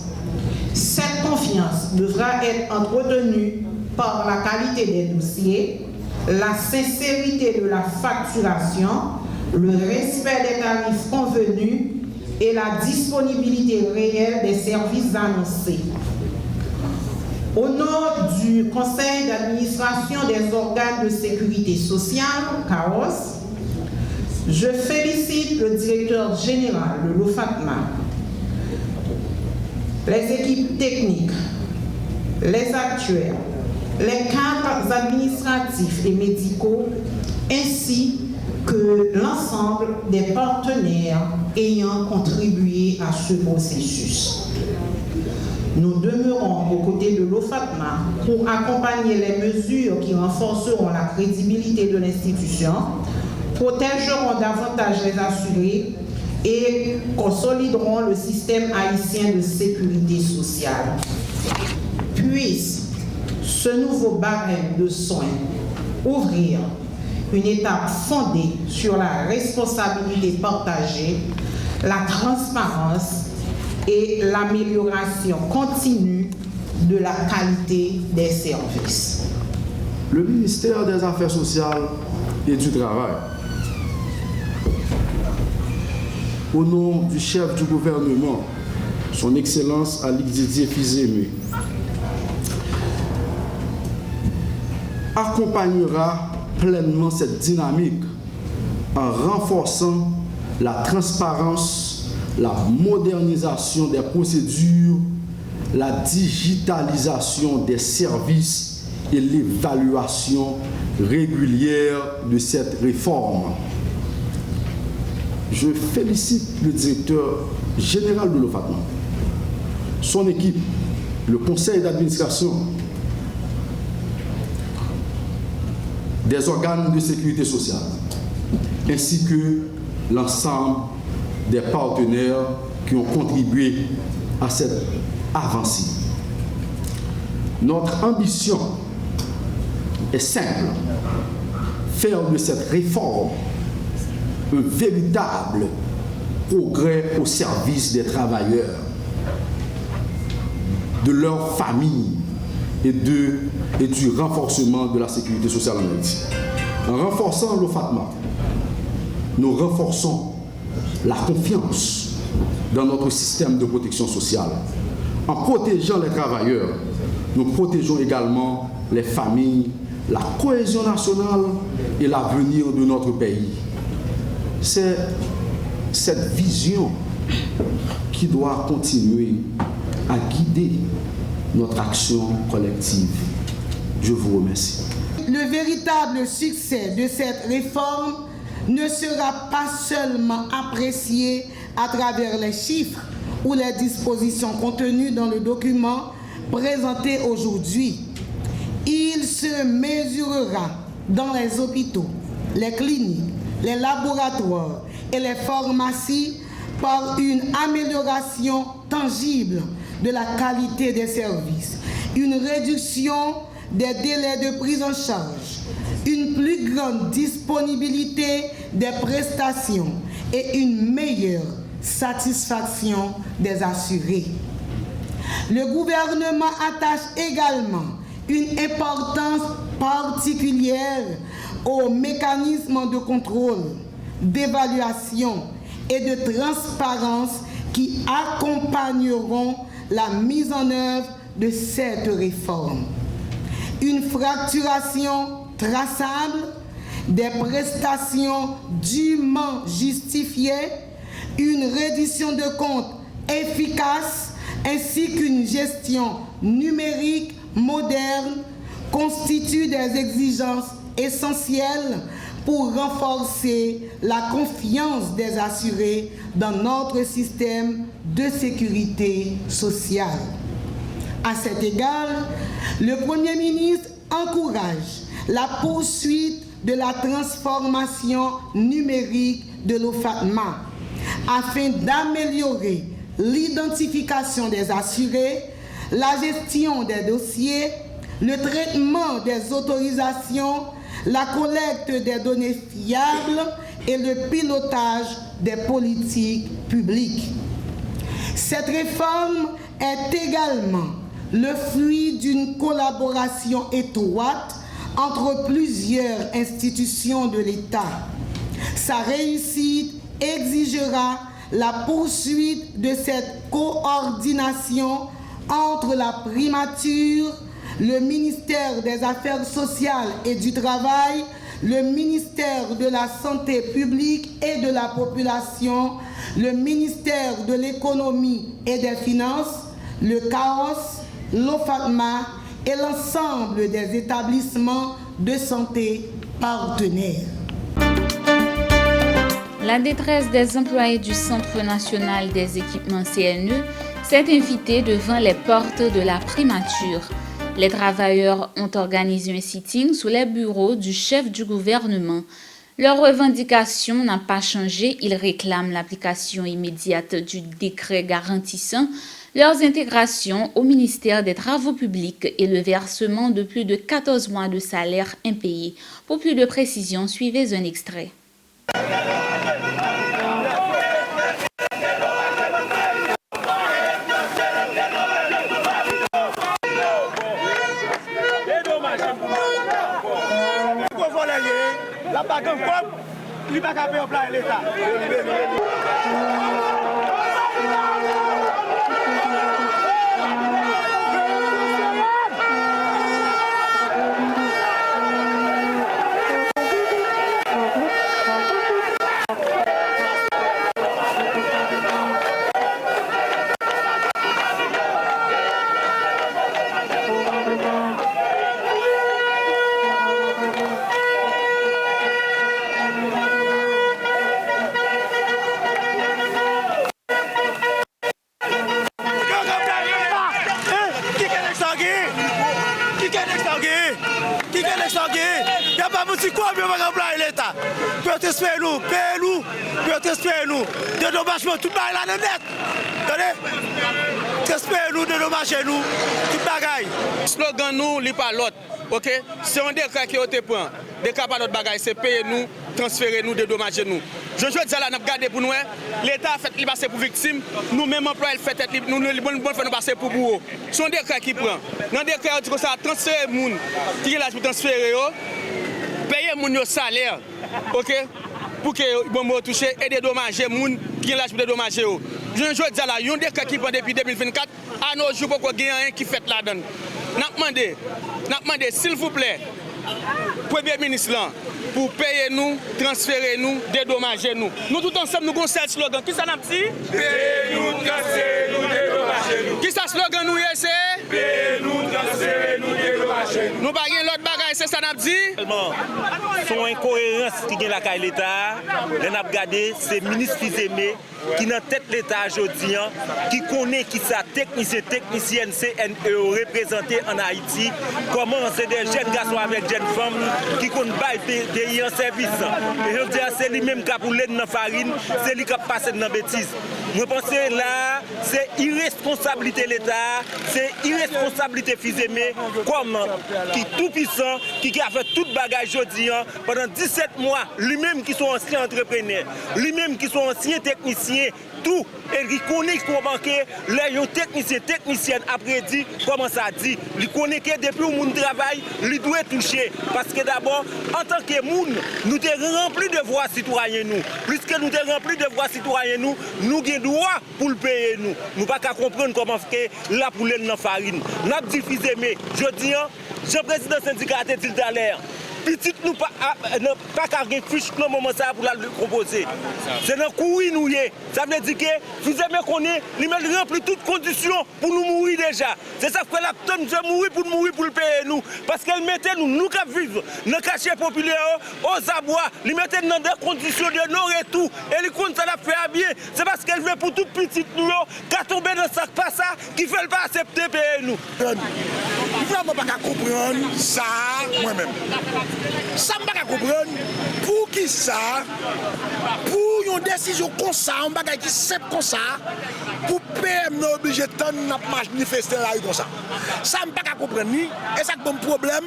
Cette confiance devra être entretenue par la qualité des dossiers, la sincérité de la facturation, le respect des tarifs convenus et la disponibilité réelle des services annoncés. Au nom du Conseil d'administration des organes de sécurité sociale, CAOS, je félicite le directeur général de l'OFATMA, les équipes techniques, les actuaires, les cadres administratifs et médicaux, ainsi que l'ensemble des partenaires ayant contribué à ce processus. Nous demeurons aux côtés de l'OFATMA pour accompagner les mesures qui renforceront la crédibilité de l'institution, protégeront davantage les assurés et consolideront le système haïtien de sécurité sociale. Puisse ce nouveau barème de soins ouvrir une étape fondée sur la responsabilité partagée, la transparence et l'amélioration continue de la qualité des services. Le ministère des Affaires sociales et du Travail au nom du chef du gouvernement, son Excellence Alix Didier Fils-Aimé, accompagnera pleinement cette dynamique en renforçant la transparence, la modernisation des procédures, la digitalisation des services et l'évaluation régulière de cette réforme. Je félicite le directeur général de l'OFATMA, son équipe, le conseil d'administration, des organes de sécurité sociale, ainsi que l'ensemble des partenaires qui ont contribué à cette avancée. Notre ambition est simple, faire de cette réforme un véritable progrès au service des travailleurs, de leurs familles et du renforcement de la sécurité sociale en Haïti. En renforçant l'OFATMA, nous renforçons la confiance dans notre système de protection sociale. En protégeant les travailleurs, nous protégeons également les familles, la cohésion nationale et l'avenir de notre pays. C'est cette vision qui doit continuer à guider notre action collective. Je vous remercie. Le véritable succès de cette réforme ne sera pas seulement apprécié à travers les chiffres ou les dispositions contenues dans le document présenté aujourd'hui. Il se mesurera dans les hôpitaux, les cliniques, les laboratoires et les pharmacies par une amélioration tangible de la qualité des services, une réduction des délais de prise en charge, une plus grande disponibilité des prestations et une meilleure satisfaction des assurés. Le gouvernement attache également une importance particulière aux mécanismes de contrôle, d'évaluation et de transparence qui accompagneront la mise en œuvre de cette réforme. Une fracturation traçable des prestations dûment justifiées, une reddition de comptes efficace ainsi qu'une gestion numérique moderne constituent des exigences essentielles pour renforcer la confiance des assurés dans notre système de sécurité sociale. À cet égard, le Premier ministre encourage la poursuite de la transformation numérique de l'OFATMA afin d'améliorer l'identification des assurés, la gestion des dossiers, le traitement des autorisations, la collecte des données fiables et le pilotage des politiques publiques. Cette réforme est également le fruit d'une collaboration étroite entre plusieurs institutions de l'État. Sa réussite exigera la poursuite de cette coordination entre la primature, le ministère des Affaires sociales et du Travail, le ministère de la Santé publique et de la Population, le ministère de l'Économie et des Finances, le CAOS, l'OFATMA et l'ensemble des établissements de santé partenaires. La détresse des employés du Centre national des équipements CNE s'est invitée devant les portes de la primature. Les travailleurs ont organisé un sitting sous les bureaux du chef du gouvernement. Leur revendication n'a pas changé. Ils réclament l'application immédiate du décret garantissant leurs intégrations au ministère des Travaux publics et le versement de plus de 14 mois de salaire impayés. Pour plus de précisions, suivez un extrait. il va pas payer au plan de l'État. Espérez-nous, dédommagement, tout le monde là net. Attendez? Espérez-nous, dédommager nous, tout bagaille. Slogan nous, il pas l'autre. Ok? C'est un décret qui a été pris. Décret pas l'autre bagaille, c'est payer nous, transférer nous, dédommager nous. Je veux dire là, nous regardons pour nous, l'État a fait il passer pour victime, nous-mêmes employés fait être nous nous passer pour bourreau. C'est un décret qui prend. Dans le décret, on dit que ça transférer les gens qui est là pour transférer, payer les gens salaire. Ok? Pour que bon toucher et dédommager les gens qui sont là pour dédommager. Je veux dire là, il y a un décret qui prend depuis 2024, à nos jours, pour qu'il y ait rien qui fait là-dedans. Nous demandons, s'il vous plaît, Premier ministre, là, pour payer nous, transférer nous, dédommager nous. Nous tous ensemble, nous avons un slogan. Qui ça n'a pas dit? Payez nous, transférez nous, dédommagez nous. Qui ça slogan nous c'est? Payez nous, transférez nous, dédommagez nous. Nous pas l'autre bagaille, c'est ça n'a pas dit? Son incohérence qui est la caille l'État, on a regardé, c'est le ministre Fils-Aimé qui dans tête l'État aujourd'hui, qui connaît qui ça technicienne CNE représenté en Haïti, comment c'est des jeunes garçons avec jeunes femmes qui connaissent pas pays en service. Et je veux dire, c'est lui-même qui a roulé dans la farine, c'est lui qui a passé dans la bêtise. Je pense que là, c'est irresponsabilité l'État, c'est irresponsabilité Fils-Aimé, comme qui tout puissant, qui a fait tout bagage aujourd'hui pendant 17 mois, lui-même qui sont anciens entrepreneurs, lui-même qui sont anciens techniciens, tout, et il connaît qu'on banquier, les techniciens après dit, comment ça dit, il connaît que depuis où mon travail, il doit toucher. Parce que d'abord, en tant que monde, nous sommes remplis de voix citoyens nous. Puisque nous sommes remplis de voix citoyens nous avons droit pour le payer nous. Nous ne pouvons pas comprendre comment faire la poule dans la farine. Nous avons diffusé, mais je dis, le président syndicat a dit tout à l'heure, petit nous pas qu'à fiche dans le moment ça pour la proposer. C'est dans le courir nous. Ça veut dire que vous aimez connaître, il met remplir toutes conditions pour nous mourir déjà. C'est ça que la tonne de mourir pour le payer nous. Parce qu'elle mettait nous qui vivons dans le quartier populaire, aux abois, il mettait dans des conditions de non et tout. Et les comptes ça l'a fait bien. C'est parce qu'elle veut pour toute petite nous, qui a tombé dans sac pas ça, qui ne veut pas accepter payer nous. Je ne peux pas comprendre ça moi-même. Ça ne peut pas comprendre pour qui ça, pour une décision comme ça, un bagage qui simple comme ça, pour PM nous obligé de manifester là comme ça. Ça ne peut pas comprendre ni, et ça c'est un problème,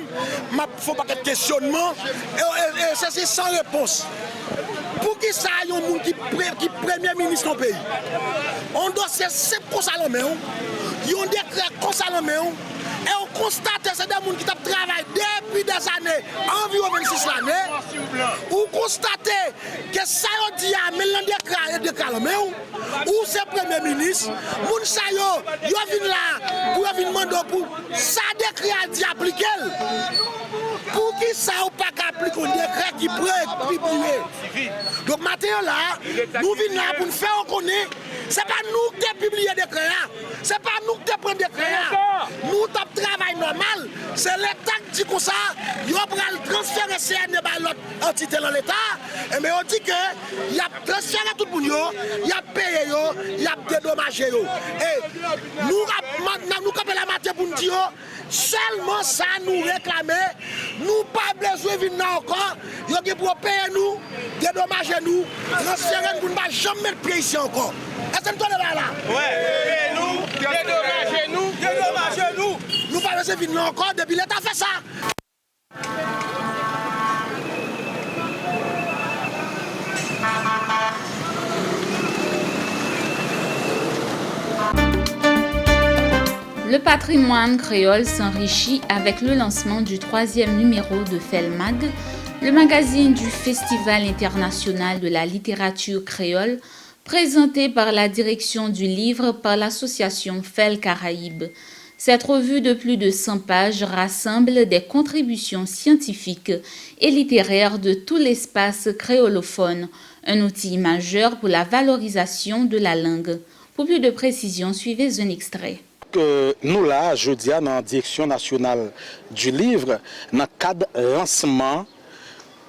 il faut pas de questionnement, et ça c'est sans réponse. Pour qui ça, il y a un monde qui est premier ministre du pays. On doit se simple comme ça, il y a un décret comme ça, et on constate que c'est des gens qui travaillent depuis des années, environ 26 années. Ou constatez que ça y dit à décret, ou c'est le Premier ministre, moun sa yo vin là pour venir demander pour ça décret a dit appliquer. Pour qui ça ou pas appliquer un décret qui pourrait publier. Donc maintenant là, nous venons là pour nous faire reconnaître. C'est pas nous qui publions des décrets, c'est pas nous qui prenons des décrets. Nous tapons travail normal, c'est l'État qui dit comme ça, il va transférer CNE par l'autre entité dans l'État, mais on dit qu'il y a transféré tout le monde, il y a payé, il y a dédommagé. Et nous capons la matière pour nous dire, seulement ça nous réclamer, nous pas besoin de venir encore, il y a pour payer nous, dédommager nous, transférer nous, nous ne pouvons jamais mettre pied ici encore. Est-ce que nous sommes là? Oui, nous, dédommagez-nous, dédommagez-nous. Nous pas besoin de venir encore depuis l'État fait ça. Le patrimoine créole s'enrichit avec le lancement du 3e numéro de FELMAG, Le magazine du Festival international de la littérature créole, présenté par la direction du livre par l'association FEL Caraïbes. Cette revue de plus de 100 pages rassemble des contributions scientifiques et littéraires de tout l'espace créolophone, un outil majeur pour la valorisation de la langue. Pour plus de précisions, suivez un extrait. Nous là, jeudi, dans la direction nationale du livre, dans le cadre lancement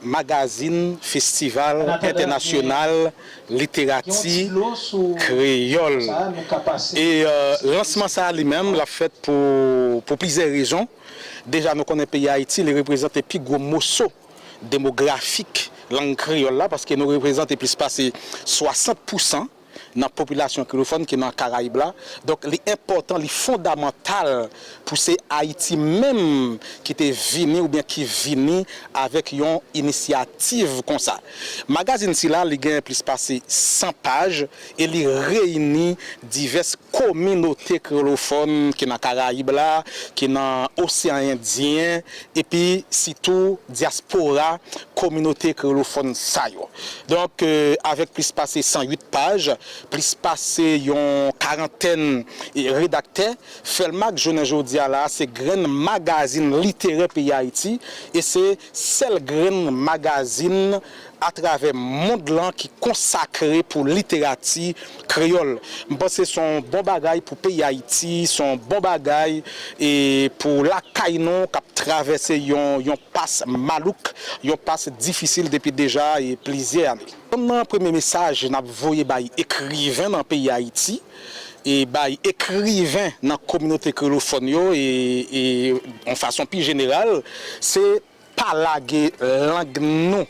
magazine Festival international littérature créole. Et lancement ça lui-même l'a fait pour plusieurs raisons. Déjà, nous connaissons le pays Haïti, il représente le plus gros morceau démographique langue créole là, parce que nous représentons plus de 60% dans la population créolophone qui est dans les Caraïbes là. Donc, l'important, le fondamental pour ces Haïti même qui était venu ou bien qui venu avec une initiative comme ça. Le magazine si là, il a plus passé 100 pages et il réunit diverses communautés créolophones qui sont dans les Caraïbes là, qui sont dans l'océan Indien et puis surtout diaspora communauté créolophone ça yo. Donc, avec plus passé 108 pages, plus passé une quarantaine de rédacteurs, Felmac Journée aujourd'hui là, c'est grand magazine littéraire pays Haïti et c'est seul grand magazine à travers le monde là qui consacré pour littérature créole. Je pense que c'est un bon bagage pour pays Haïti, son bon bagage et pour la Kainon qui a traversé un passe malouk, un passe difficile depuis déjà et plusieurs années. Comme dans le premier message, nous avons envoyé écrivain dans le pays Haïti et écrivain dans la communauté créolophone et en façon plus générale, c'est pas la langue non.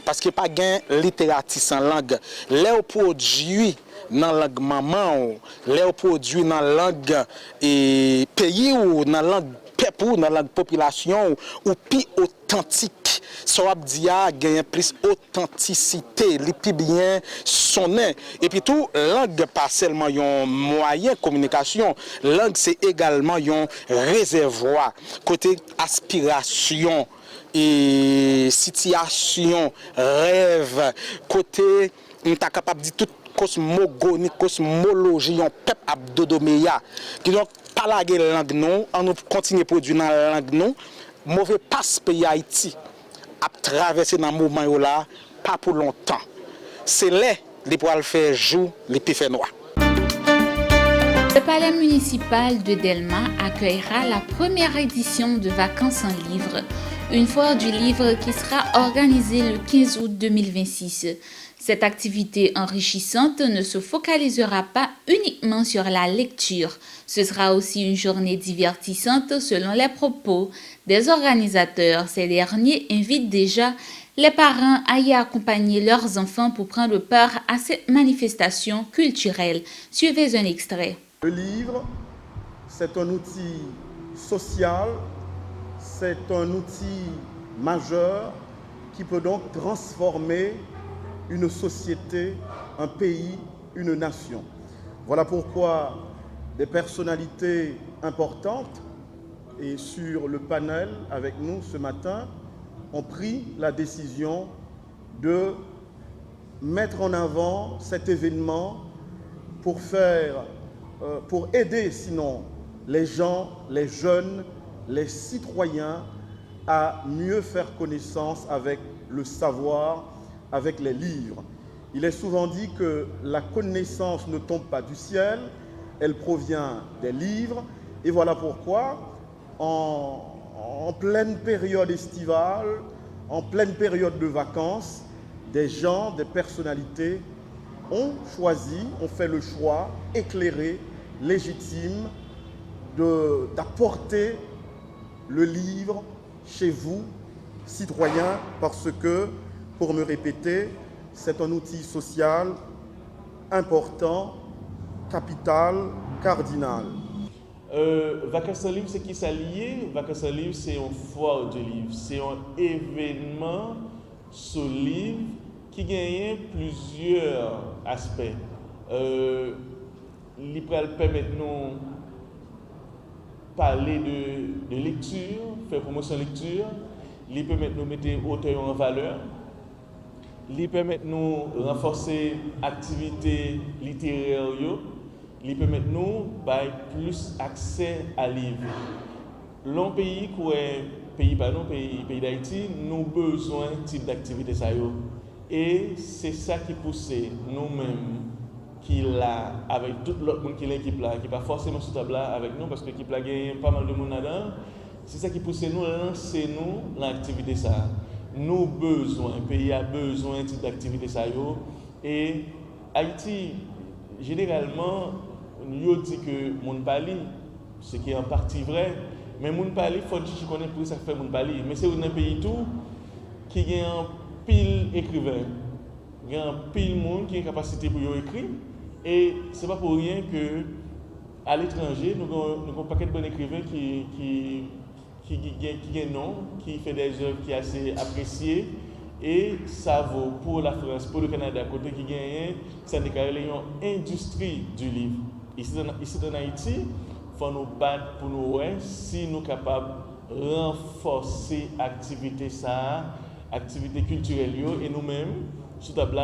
Parce qu'il n'y a pas de littérature sans langue. Les produits dans la langue maman, les produits dans la langue pays ou dans la langue peuple ou dans la langue population ou plus authentique. Ça veut dire qu'il y a plus d'authenticité, les plus bien sonné. Et puis tout, langue pas seulement un moyen de communication, langue c'est également un réservoir, côté aspiration. Et situation, rêve, côté, on est capable de dire toute cosmogonie, cosmologie, on peuple abdodoméa. Qui donc, pas la langue non, on continue à produire dans la langue non, mauvais passe pays Haïti, à traverser dans le moment là, pas pour longtemps. C'est là, les poils faire jour, les pifs noirs. Le palais municipal de Delma accueillera la première édition de Vacances en livre, une foire du livre qui sera organisée le 15 août 2026. Cette activité enrichissante ne se focalisera pas uniquement sur la lecture. Ce sera aussi une journée divertissante selon les propos des organisateurs. Ces derniers invitent déjà les parents à y accompagner leurs enfants pour prendre part à cette manifestation culturelle. Suivez un extrait. Le livre, c'est un outil social, c'est un outil majeur qui peut donc transformer une société, un pays, une nation. Voilà pourquoi des personnalités importantes et sur le panel avec nous ce matin ont pris la décision de mettre en avant cet événement pour aider sinon les gens, les jeunes, les citoyens à mieux faire connaissance avec le savoir, avec les livres. Il est souvent dit que la connaissance ne tombe pas du ciel, elle provient des livres. Et voilà pourquoi, en pleine période estivale, en pleine période de vacances, des gens, des personnalités ont choisi, ont fait le choix éclairé, légitime, d'apporter le livre chez vous, citoyens, parce que, pour me répéter, c'est un outil social important, capital, cardinal. Vacances en livre, c'est qui ça lié? Vacances en livre, c'est une foire de livres. C'est un événement sur livre qui gagne plusieurs aspects. Il peut permettre nous parler de lecture, faire promotion de lecture. li permet nous mettre auteur en valeur, li permet nous renforcer activité littéraire yo, li permet nous bay plus accès à livre. L'on pays pays d'Haïti, nous besoin type d'activité ça yo. Et c'est ça qui pousse nous-mêmes qui là avec tout l'autre monde qui l'équipe là qui pas forcément sous table là avec nous parce que l'équipe là gagne pas mal de monde là-dedans. C'est ça qui pousse nous lancer nous l'activité ça. Nous besoin, le pays a besoin de d'activité ça yo et Haïti généralement nous dit que mon pali ce qui est en partie vrai mais mon pali faut que je connais pour ça fait mon pali mais c'est un pays tout qui gagne un pile écrivain, il y a un pile monde qui a une capacité pour écrire et c'est pas pour rien que à l'étranger nous avons un paquet de bons écrivains qui gagnent nom, qui fait des œuvres qui sont assez appréciées et ça vaut pour la France, pour le Canada à côté qui gagne, ça déclare une industrie du livre. Ici dans Haïti, il faut nous battre pour nous si nous sommes capables de renforcer l'activité ça. Activité culturelle et nous-mêmes sous table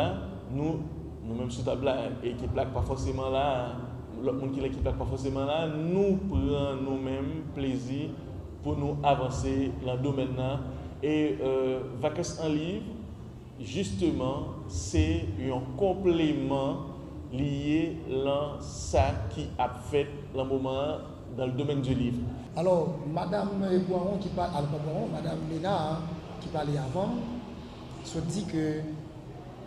nous-mêmes sous table et qui plaque pas forcément là l'autre monde qui plaque pas forcément là nous prenons nous-mêmes plaisir pour nous avancer dans le domaine là et vacances en livre justement c'est un complément lié à ça qui a fait le moment dans le domaine du livre. Alors madame Boiron qui parle madame Léna qui parlait avant, se dit que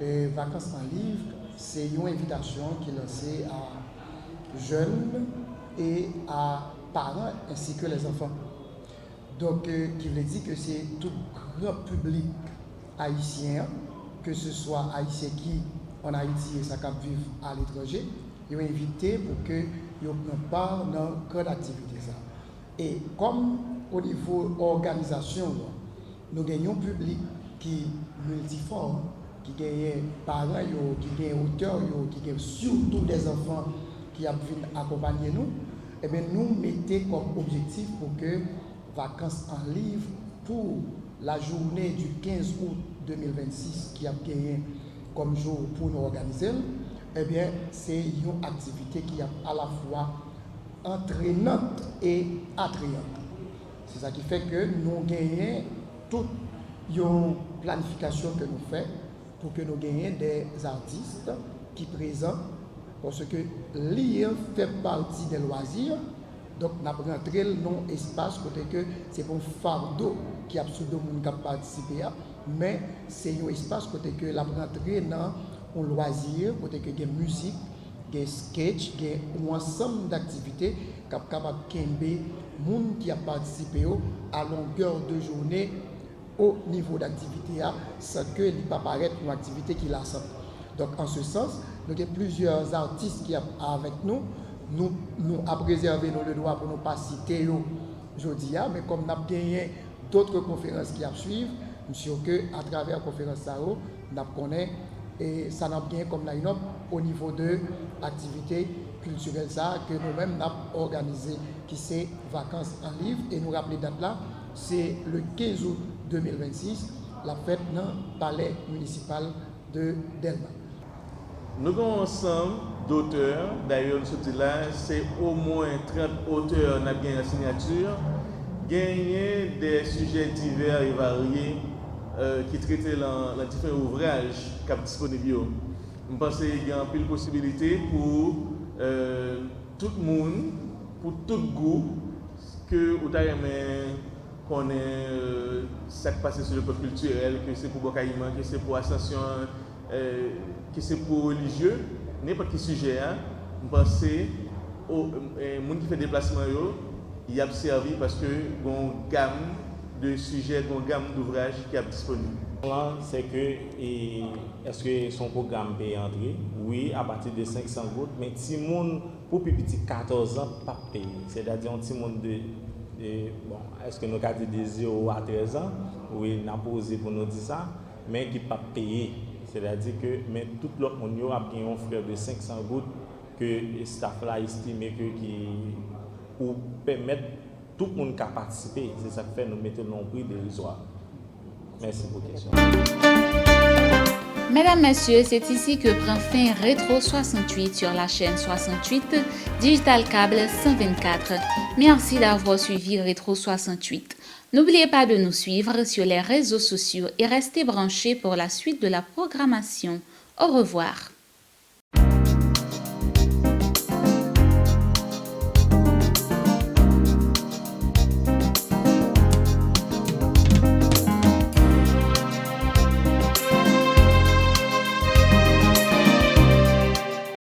les vacances en livre, c'est une invitation qui est lancée à jeunes et à parents ainsi que les enfants. Donc, qui veut dire que c'est tout grand public haïtien, que ce soit haïtien qui en Haïti et ça cap vivre à l'étranger, ils ont invité pour que ils prennent part dans une grande activité. Et comme au niveau organisation, nous gagnons un public qui est multiforme, qui gagne parents, qui gagne auteurs, qui gagne surtout des enfants qui viennent accompagner nous. Et bien nous mettons comme objectif pour que vacances en livre pour la journée du 15 août 2026 qui a gagné comme jour pour nous organiser, eh bien c'est une activité qui est à la fois entraînante et attrayante. C'est ça qui fait que nous gagnons toute une planification que nous faisons pour que nous gagnions des artistes qui présentent, parce que lire fait partie des loisirs. Donc, nous avons rentré dans l'espace côté que c'est un fardeau qui a absolument participé, mais c'est un espace côté que nous avons rentré dans un loisir, côté que il y a musique, il y a sketch, il y a un ensemble d'activités qui sont capables de les gens qui ont participé à longueur de journée au niveau d'activité, sans que il ne pas paraître une activité qui la sent. Donc, en ce sens, nous avons plusieurs artistes qui sont avec nous. Nous avons préservé le droit pour ne pas citer aujourd'hui, mais comme nous avons gagné d'autres conférences qui suivent, nous sommes sûr qu'à travers la conférence, nous connaissons et ça n'a bien comme line-up au niveau de l'activité culturelle que nous-mêmes avons organisé, qui c'est Vacances en livre. Et nous rappelons date là, c'est le 15 août 2026, la fête dans le palais municipal de Delma. Nous avons un ensemble d'auteurs, d'ailleurs, là, c'est au moins 30 auteurs qui ont gagné la signature, gagné des sujets divers et variés qui traitent dans différents ouvrages qui sont disponibles. Je pense qu'il y a une possibilité pour tout le monde, pour tout goût, que vous connaît ce qui passe sur le peuple culturel, que c'est pour Bocaïman, que c'est pour Ascension, que c'est pour religieux, n'importe quel sujet, je pense que les gens qui font des déplacements, ils ont servi parce qu'il y a une gamme de sujets, une gamme d'ouvrages qui est disponible. C'est que, est-ce que son programme peut entrer? Oui, à partir de 500 gouttes, mais si monde pour petit 14 ans, pas payé. C'est-à-dire un petit monde bon, est-ce que nous avons dit de 0 à 13 ans? Oui, on a posé pour nous dire ça, mais qui pas payé. C'est-à-dire que mais tout l'autre monde a bien un frère de 500 gouttes que le staff là estime que qui pour permettre tout le monde qui a participé. C'est ça qui fait nous mettre le prix dérisoire. Merci pour la question. Mesdames, Messieurs, c'est ici que prend fin Rétro 68 sur la chaîne 68, Digital Câble 124. Merci d'avoir suivi Rétro 68. N'oubliez pas de nous suivre sur les réseaux sociaux et restez branchés pour la suite de la programmation. Au revoir.